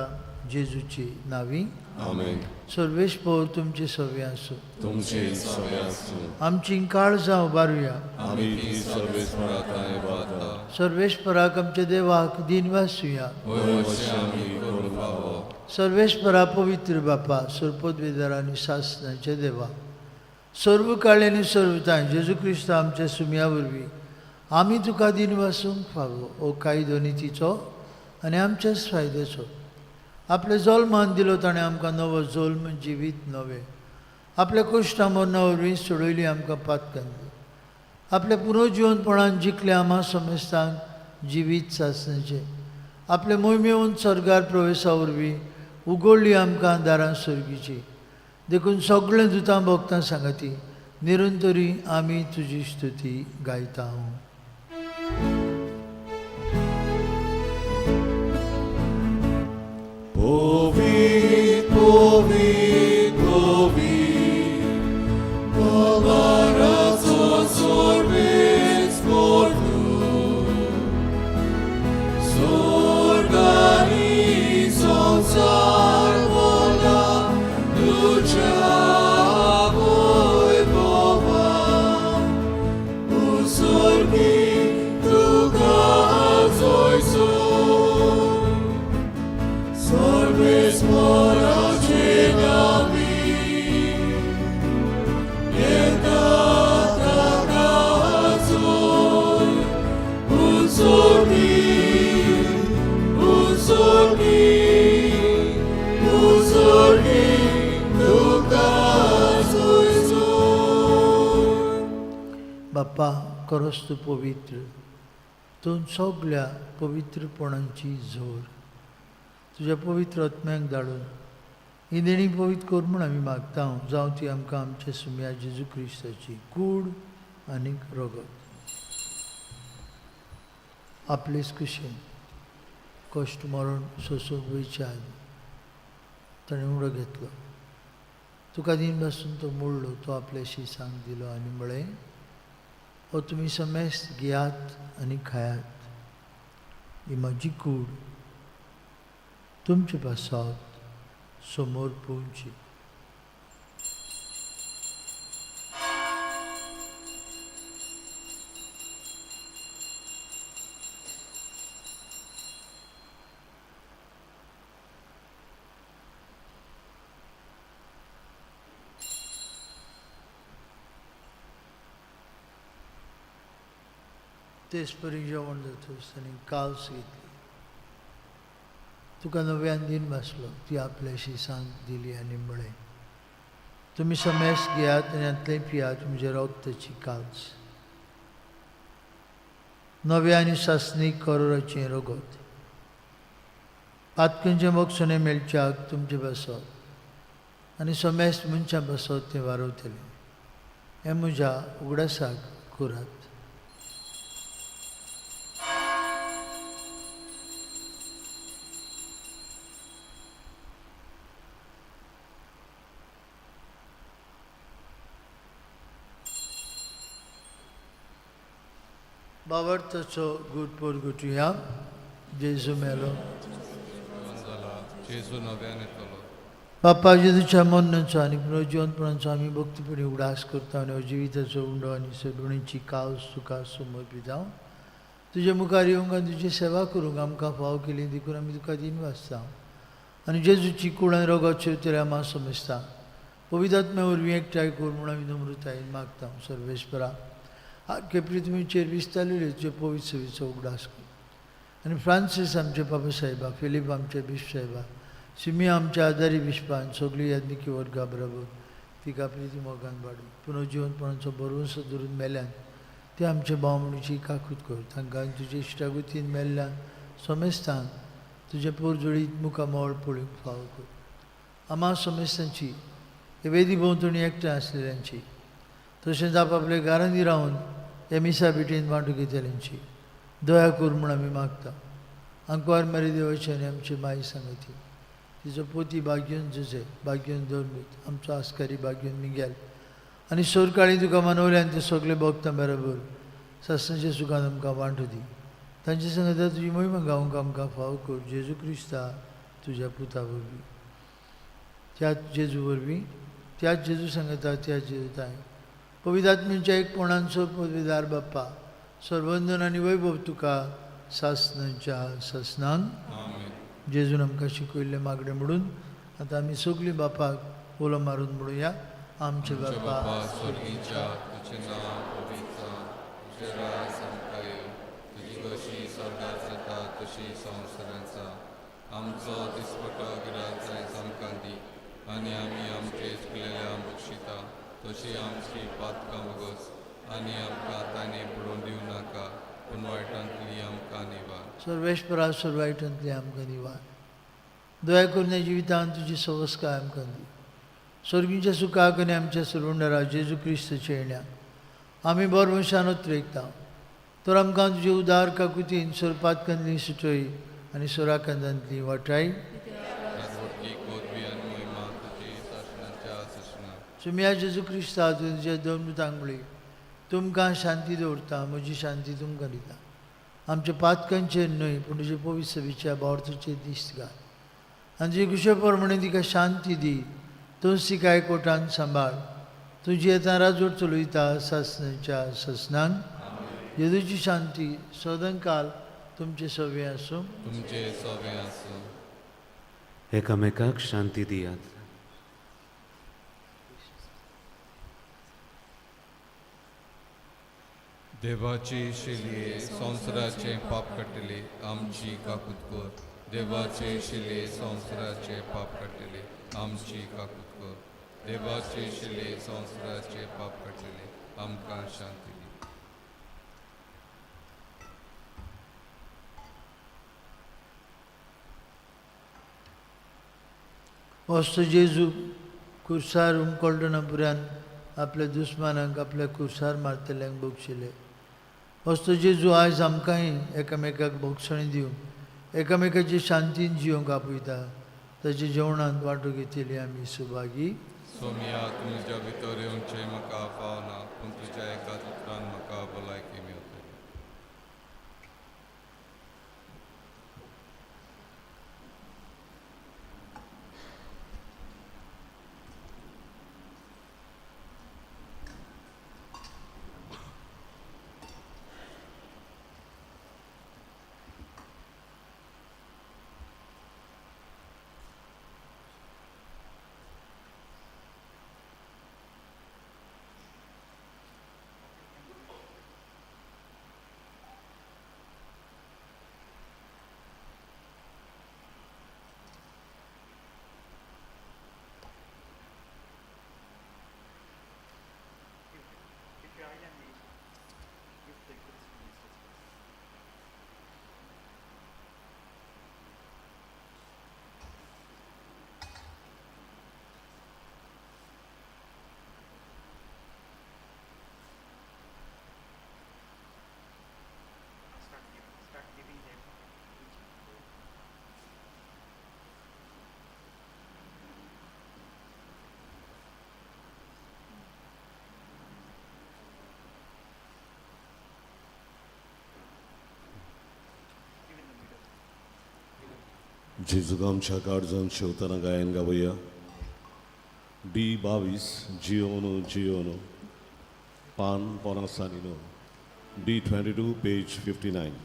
जेजूची नांवी आमेन. सर्वेस्पर तुमचे सवे आसूं. तुमचे सवे आसूं. आमची काळजां उबारुया. आमी ती सर्वेस्पराताय वागता. सर्वेस्पराक आमच्या देवाक दिन वासुया. आमी करून फावो. सर्वेस्परा पवित्र बापा, सरपत वेदार आनी सासणाचे देवा, सर्व काळी आनी सर्वताय जेजू क्रिस्त आमच्या सुम्या वरवीं आमी तुका दिन वासूंक फावो. ओ कायदो नितीचो आनी आमच्याच फायद्याचो. आपले जल्मान दिलो ताणें आमकां नवो जल्म जिवीत नवे. आपल्या कश्टां मरणा वरवीं सोडयली आमकां पातकांनी. आपल्या पुनर्जीवनपणान जिखले आम्हा समेस्तांक जिवीत सासणेचे आपले मोहिमेहून स्वर्गार प्रवेशा वरवीं उगडली आमकां दारां स्वर्गीची देखून सगळे दुतां भोगतां सांगाती निरंतरी आमी तुजी स्तुती गायता. Povit, povit, povit, povarațos sorbeți portul, sorganizăm salvona, ducea voi pova, usorgi tu cazoi soi, sorbes mora cegavi, pietata cazoi, usorgi, usorgi, usorgi, tu cazoi soi. बाप्पा खरोच तूं पवित्र, तूं सगळ्या पवित्रपणांची जोर तुझ्या पवित्र आत्म्याक धाडून ही देणी पवित्र कर म्हूण आमी मागता जावं ती आमकां आमचे सुम्या जेजू क्रिस्ताची कूड आनी रगत. आपलेच कुशीन कश्ट मरण सोसूंक वयच्या आदी ताणें उडो घेतलो, तुका दिन पासून तो मोडलो, तो आपल्याशी सांग दिलो आनी म्हळें हो तुमी समेस्त घेयात आनी खायात, ही म्हजी कूड तुमचे पासात समोर पोवची. तेच परी जेवण जातच ताणें काल्स घेतली, तुका नव्यान दिन बसलो, ती आपल्याशी सांग दिली आनी म्हळें तुमी समेस्त घेयात आनी हातलें पियात म्हज्या रगताची काल्स, नव्या आनी सासणीक करोराचें रगत, पातकेंचें मोगसोने मेलच्याक तुमचे बसत आनी समेस्त मनशां बसत तें वारवतलें. हें म्हज्या उगडासाक करात. बाबर्ताचो गूट परगुटुया. जेजू मेलो, जाला जेजू नव्यान येतलो. बाप्पा जेजूच्या मरणाचो आनी पुनर्जीवनपणाचो आमी भक्तीपणी उडास करता आनी जिविताचो उंडो आनी सगळींची कावस तुका समर्पिता. तुजे मुखार येवंक आनी तुजी सेवा करूंक आमकां फाव केली देखून आमी तुका दिन वाचता आनी जेजूची कूड आनी रगत शिवतले आमी समजता. पवित्र आत्म्या वरवीं एकठांय कर म्हूण आमी नम्रतायेन मागता. सर्वेस्परा आख्खे पृथ्वीचेर विस्तारलेले तुजे पवित्र सेवेचो उगडास कर आनी फ्रांसीस आमचे बाबा साहेबा, फिलीप आमचे बिश्प साहेबा, सिमी आमच्या आदारी बिश्पान सगळी याज्ञिकी वर्गा बरोबर तिका प्रिती मोगान वाडून पुनर्जीवनपणाचो भरवंसो धरून मेल्यान ते आमचे भाव म्हणूची काकूत कर. तांकां तुजे इश्टागुतीन मेल्ल्यान समेस्तांक तुजे पोरजोळीत मुखामोळ पळोवंक फाव कर. आम्हा समेस्तांची हे वेदी भोंवतणी एकठांय आसलेल्यांची तशेंच आपल्या घरांनी रावन ह्या मिसा भेटेन वांटो घेतल्यांची दया कर म्हूण आमी मागता. आंकवार मेरे देवाची आनी आमची माई सांगती तिजो पोती भाग्योन झुजे, भाग्योन धर्मीत, आमचो आस्कारी भाग्योन मिगेल आनी सोरकाळी तुका मानवल्यान ते सगळे भक्तां बरोबर सत्संगाच्या सुखान आमकां वांटो दी. तांचे सांगता तुजी महिमा गावंक आमकां फाव कर. जेजू क्रिस्ता तुज्या पुता वरवीं, त्याच जेजू वरवीं, त्याच जेजू सांगता त्याच जेजू ताय पवित्र आत्म्याच्या एकपणांचो पदवीदार बाप्पा सर्वंदन आनी वैभव तुका सासणांच्या सासणांक जेजून आमकां शिकयल्लें मागणें म्हणून आतां आमी सगळीं बापाक उलो मारून म्हणुया. आमचे बापा स्वर्गीच्या तुझें नांव पवित्र तुजें राज आमकां येवं, तुजी कशी स्वर्गार जाता तशी संवसारांत जा. आमचो दिसपटो गिरायक जायज आमकां दी आनी आमी आमचे चुकलेल्यांक बक्षिता तशी आमची पातकां वगस आनी आमकां बऱ्याने पडून दिवं नाका पूण वायटांतली आमकां निवार सर्वेश्वरा सर्वायटांतली आमकां निवार. दया करून या जिवितांत तुजी सवस काय आमकां दी. स्वर्गीच्या सुखाक आनी आमच्या सर्वंडरा जेजू क्रिस्ताचे येण्याक आमी बरवंशान उतरेकता. तर आमकां तुजे उदार काकुतीन स्वरुपात कंदली सुचोय आनी सोराकंदांतली वाटाय. राजवटकी कोतबी आनी महिमा तुजी शासनाच्या ससना सुम्या जेजू क्रिस्ता तुजे दोन मुतांगळी तुमकां शांती दवरता, म्हजी शांती तुमकां दिता. आमच्या पातकांचेर न्हय पूण तुजे पवित्र सभेच्या बावर्थाचेर दिश्ट घाल आनी तुजे कुशे प्रमाणे तिका शांती दी. तूंच तिका एकवटान सांबाळ. तुजी येता राजवट चलयता शासनाच्या ससनान. जेजूची शांती सदन काल तुमचे सवे आसूं. तुमचे सवे आसूं. एकामेकाक शांती दियात. देवाची शिलये संवसाराचे पाप काडटले आमची काकूत कर. देवाचे शिलये संवसाराचे पाप काडटले आमची काकूत कर. देवाचे शिलये संवसाराचे पाप काडटले आमकां शांती दी. वस्त जेजू कुर्सार उमकळटना पुरान आपल्या दुस्मानांक आपल्या कुर्सार मारतल्यांक बोगशिले. वस्त जेजू आयज आमकांय एकामेकाक बोगसणी दिवन एकामेकाची शांतीन जिवंक आपयता. ताच्या जेवणांत वांटो घेतिली आमी सुभागी. सोम्या तुमच्या भितर येवचे म्हाका फावना पूण तुज्या एका उतरान म्हाका भलायकी मेळटली. जेजूक आमच्या काळजांत शेवताना गायन गावया. D22 जिओनो जिओनो पान पोनासानिनो. D22 page 59.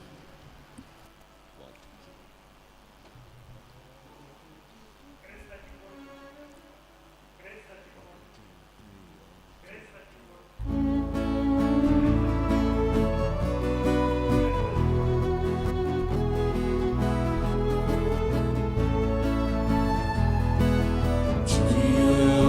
Dio,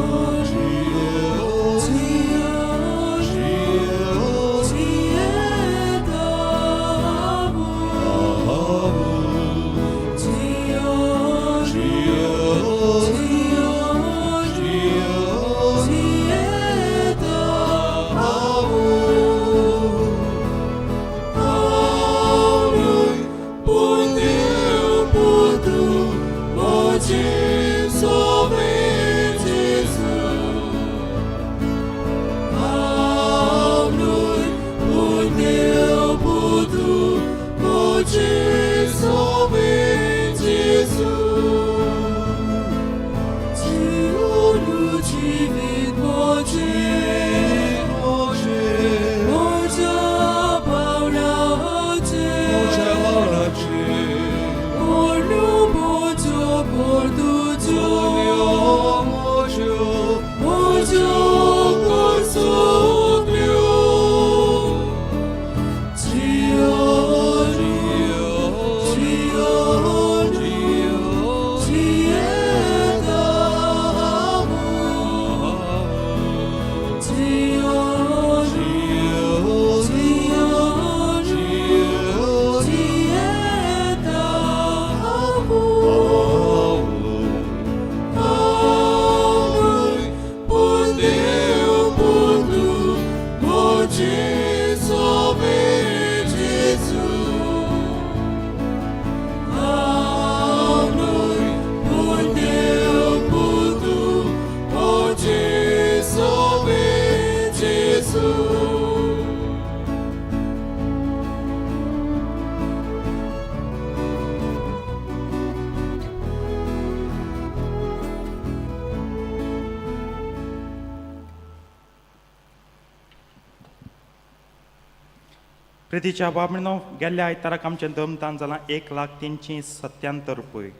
प्रितीच्या बाबणो गेल्ल्या आयताराक आमचें दमदान जालां 1,377 रुपये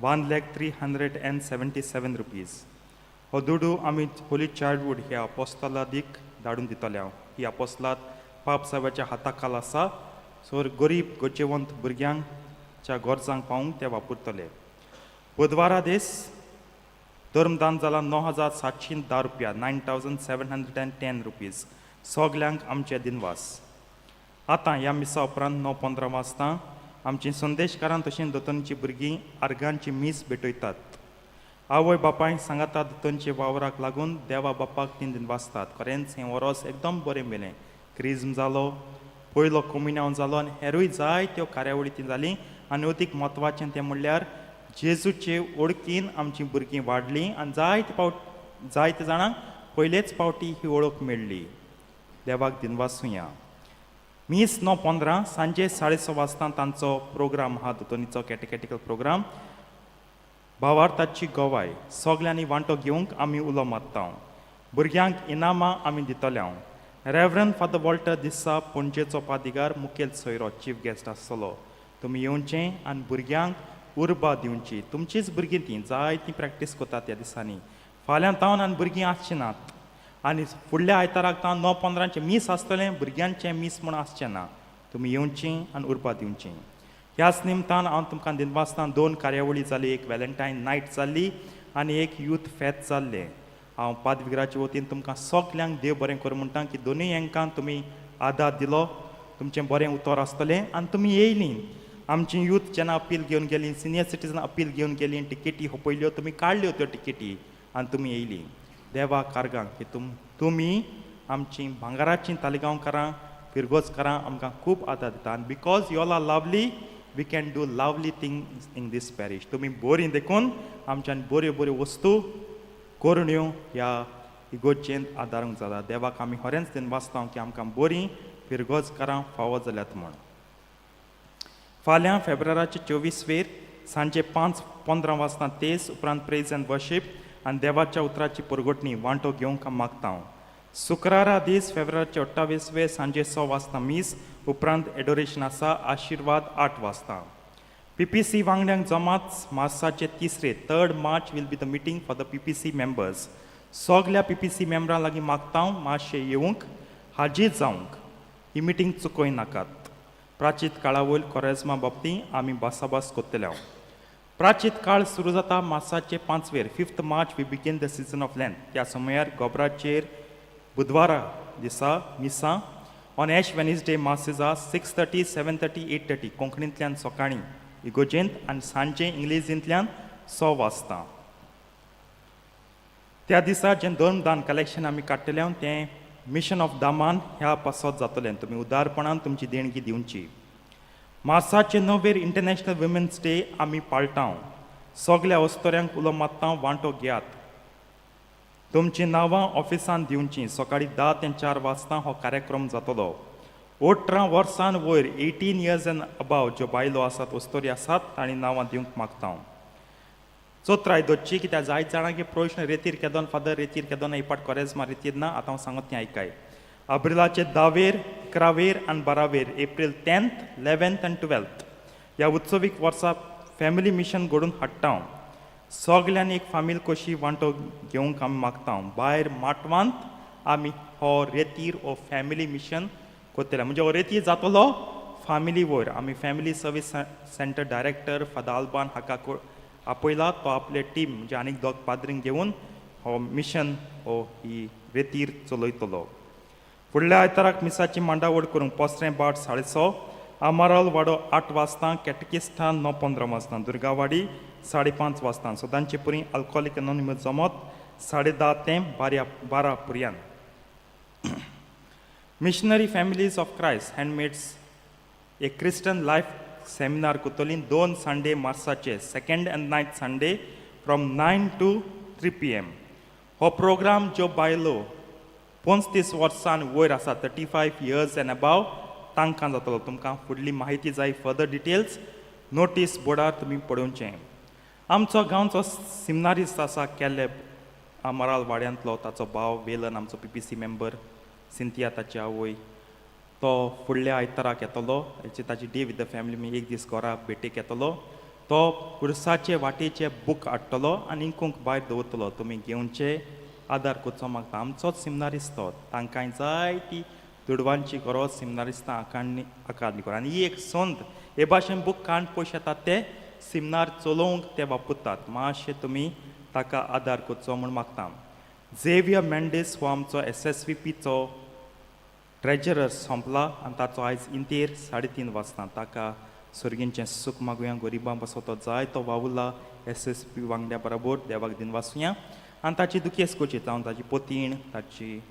1,377 रुपीज. हो दुडू आमी होली चायल्डहूड ह्या अपोस्तलादीक धाडून दितले हांव. ही अपोस्तलात पाप साहेबाच्या हाताखाल आसा, सो गरीब गरजेवंत भुरग्यांच्या गरजांक पावूंक ते वापरतले. बुधवारा दीस धर्मदान जालां 9,710 रुपया 9,710 रुपीज सगल्यांक आमचे दिनवास. आतां ह्या मिसा उपरांत 9:15 वाजता आमची संदेशकारां तशेंच दोतोनची भुरगीं आर्गांची मीस भेटयतात. आवय बापाय सांगाता दोतोनचे वावराक लागून देवा बापाक तीन दिन वाचतात. खरेंच हें वरोस एकदम बरें मेलें. क्रिज्म जालो, पयलो कम्युनियन जालो आनी हेरूय जायत्यो कार्यावळी ती जाली. आनी अदीक म्हत्वाचें तें म्हणल्यार जेजूचे ओळखीन आमची भुरगीं वाडलीं आनी जायते जाणांक पयलेच फावटी ही ओळख मेळ्ळी. देवाक दिनवासूया. मीस 9:15 सांजे 6:30 वाजता तांचो प्रोग्राम आहा दोतोनीचो कॅटेकॅटिकल प्रोग्राम. भावार्थाची गोवाय सगल्यांनी वांटो घेवंक आमी उलो मारता. भुरग्यांक इनामां आमी दितले. रेव्हरंड फादर वॉल्टर दिसा पणजेचो पादिगार मुखेल सोयरो चीफ गेस्ट आसतलो. तुमी येवचें आनी भुरग्यांक उर्बा दिवची. तुमचीच भुरगीं तीं जायतीं प्रॅक्टीस करतात ह्या दिसांनी. फाल्यां तावन आनी भुरगीं आसचीं नात. आनी फुडल्या आयताराक तावन 9:15 मीस आसतलें, भुरग्यांचें मीस म्हूण आसचें ना. तुमी येवचीं आनी उर्बा दिवचीं. ह्याच निमतान हांव तुमकां दिनवासतां 2 कार्यावळी जाली. एक व्हॅलेंटायन नायट जाल्ली आनी एक यूथ फेस्त जाल्लें. हांव पादविगराचे वतीन तुमकां सगल्यांक देव बरें करूं म्हणटा की दोनूय हांकां तुमी आदार दिलो. तुमचें बरें उतर आसतलें आनी तुमी येयलीं. आमची यूथ जेन्ना अपील घेवन गेलीं, सिनियर सिटीजन अपील घेवन गेलीं, टिकेटी हो पयल्यो तुमी काडल्यो त्यो टिकेटी आनी तुमी येयलीं. देवा कारगांक की तुमी आमचीं भांगाराचीं तालिगांवकारां फिरगोजकारां आमकां खूब आदार दिता. आनी because you all are lovely we can do lovely things in this parish. तुमी बरीं देखून आमच्यान बऱ्यो बऱ्यो वस्तू करुण्यो ह्या इगोर्जेंत आदारूंक जाता. देवाक आमी खरेंच दिन वाचता की आमकां बरीं फिरगोजकारां फावो जाल्यात म्हूण. फाल्यां फेब्रुवाराचे 24 सांजे 5:15 वाजता तेस उपरांत प्रेज एंड वर्शीप आनी देवाच्या उतराची परगोटणी वांटो घेवंक मागता. शुक्रारा दीस फेब्रुवाराचे 28 सांजे 6 वाजता मीस उपरांत एडोरेशन आसा. आशिर्वाद 8 वाजता. PPC वांगड्यांक जमात मार्चाचे 3rd March will be the meeting for the PPC members. सगल्या PPC मेंबरां लागीं मागता मातशें येवंक हाजीर जावंक. ही मिटींग चुकोय नाकात. प्राचीत काळा वयर कोरेजमा बाबतीं आमी भासाभास करतले. प्राचीत काळ सुरू जाता मार्चाचे 5 March वी बिगीन द सिजन ऑफ लेंथ. त्या समयार गोबराचेर बुधवारा दिसा मिसा ऑन एश वेनिसडे मासीस 6:30, 7:30, 8:30 कोंकणींतल्यान सकाळीं इगोजेंत आनी सांजे इंग्लिजींतल्यान 6 वाजता. त्या दिसा जें धर्मदान कलेक्शन आमी काडटले तें मिशन ऑफ दामान ह्या पासत जातलें. तुमी उदारपणान तुमची देणगी दिवची. मार्चाचे 9 इंटरनॅशनल विमेन्स डे आमी पाळटा. सगल्या वस्तोऱ्यांक उलो मारता वांटो घेयात. तुमचीं नांवां ऑफिसान दिवचीं. सकाळीं 10 ते 4 वाजता हो कार्यक्रम जातलो. 18 वर्सां वयर 18 years एंड अबाव ज्यो बायलो आसात वस्तोरी आसात तांणी नांवां दिवंक मागता. चोत्राय दोतची कित्याक जायत जाणांगे प्रश्न रेतीर केदोन फादर रेतीर केदोन इपाट कोरेजमा रेतीर ना. आतां हांव सांगत तें आयकाय. अब्रिलाचे 10 11 आनी 12 एप्रील 10th, 11th आनी 12th ह्या उत्सवीक वर्सा फॅमिली मिशन घडोवन हाडटा. सगल्यांनी एक फामील कशी वांटो घेवंक आमी मागता. भायर माटवांत आमी हो रेतीर हो फॅमिली मिशन करतले. म्हणजे हो रेतीर जातलो फामिली वयर. आमी family service centre director Father Alban हाका आपयला. तो आपले टीम म्हणजे आनीक 2 पाद्रींक घेवन हो मिशन हो ही रेतीर चलयतलो. फुडल्या आयताराक मिसाची मांडावळ करूंक पोसरें बाट 6:30, आमाराल वाडो 8 वाजता, कॅटकिस्तान 9:15 वाजता, दुर्गावाडी 5:30 वाजता. सदांचे पुरी अल्कोहोलिक अनोनिमस जमत 10:30 ते 12 पर्यंत. Missionary families of Christ handmaids a Christian life seminar कोतोलीन 2 संडे मार्चाचे 2nd and 9th Sunday from 9 to 3 PM. हो प्रोग्राम ज्यो बायलो 35 वर्सां वयर आसा 35 years and above तांकां जातलो. तुमकां फुडली माहिती जाय फर्दर डिटेल्स नोटीस बोर्डार तुमी पळोवचें. आमचो गांवचो सिमनारिस्ट आसा कॅलेब अमराल वाड्यांतलो, ताचो भाव वेलन आमचो PPC मेंबर, सिंथिया ताची आवय, तो फुडल्या आयताराक येतलो. हेची ताची डे विथ द फॅमिली मी एक दीस घरा भेटेक येतलो. तो पुरसाचे वाटेचे बूक हाडटलो आनी इंकूंक भायर दवरतलो. तुमी घेवनचे आदार करचो मागता. आमचोच सिमनारिस्त तो, तांकांय जायती दुडवांची गरज सिमनारिस्तां आकारणी कर. आनी ही एक संद हे भाशेन बूक काण पयशे येतात ते सिमनार चलोवंक ते वापरतात. मातशें तुमी ताका आदार करचो म्हूण मागता. झेवियर मेंडेस हो आमचो SSVPचो ट्रेजरर संपला आनी ताचो आयज इंतेर 3:30 वाजता. ताका सर्गींचें सूख मागुया. गरिबां पासो तो जाय तो वावुरला SSP वांगड्या बरोबर देवाक दिन वाचुया आनी ताची दुखेस कोची जावन ताची पोतीण, ताची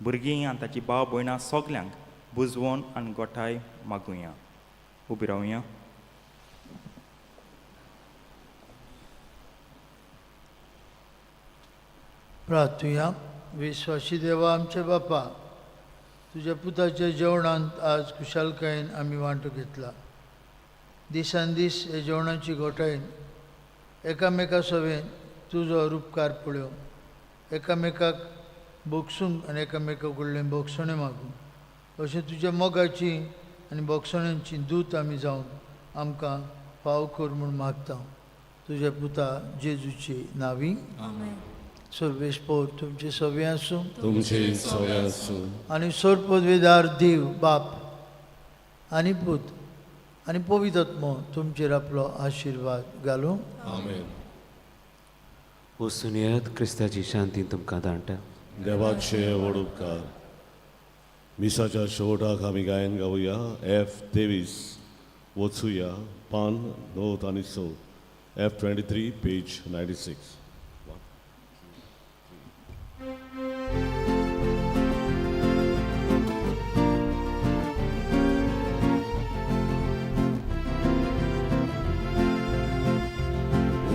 भुरगीं आनी ताची भाव भयणां सगल्यांक बुजवण आनी गोठाय मागुया. उबी रावया. प्रार्थुया. विश्वासी देवा आमचे बापा, तुझ्या पुताच्या जेवणांत आज खुशालकायेन आमी वांटो घेतला. दिसान दीस हे जेवणाची घोटायेन एकामेका सवेन तुजो उपकार पळयो. एकामेकाक बोगसूंक आनी एकामेका कडल्यान बोगसणे मागूंक अशें तुज्या मोगाची आनी बोगसण्यांची दूत आमी जावन आमकां फाव कर म्हूण मागता. तुज्या पुता जेजूची नांवी. सर्वेस्पोर तुमचे सवे आसूं. तुमचे सगळे आसूं. आनी सोर पदवेदार देव बाप आनी पूत आनी पवित्र आत्मो तुमचेर आपलो आशिर्वाद घालूं. आमेन. वचून येयात, क्रिस्ताची शांती तुमकां धाडटा. देवाचे व्हड उपकार. मिसाच्या शेवटाक आमी गायन गावुया. F23 वचुया. पान 9 आनी 6. F23 page 96.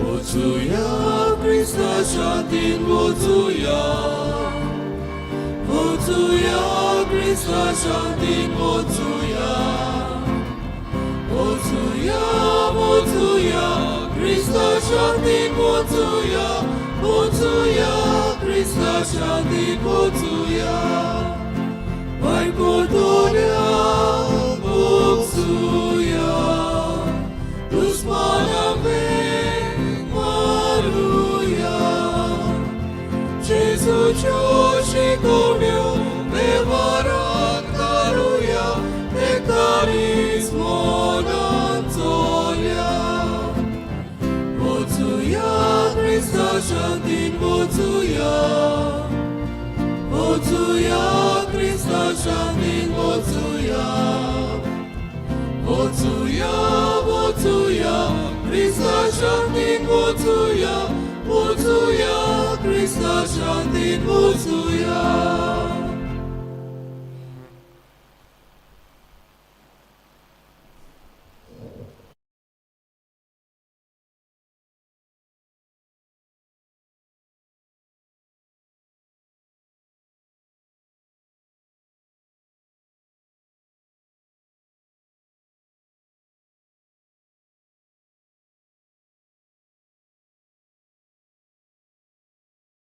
वचुया क्रिस्ता शांतीन वचुया. वचुया क्रिस्ता शांतीन वचुया. वचुया वचुया क्रिस्ता शांतीन वचुया. वचुया क्रिस्ता शांतीन वचुया. बायकोतोल्या बोगसुया. दुस्मानांक जेजूच्यो शिकवण्यो वेव्हारांत घालुया. तेकारीच मोगान चलया. वचुया क्रिस्ता शांतीन वचुया. वचुया क्रिस्ता शांतीन वचुया. वचुया वचुया क्रिस्ता शांतीन वचुया. वचुया क्रिस्ता शांतीन वचुया.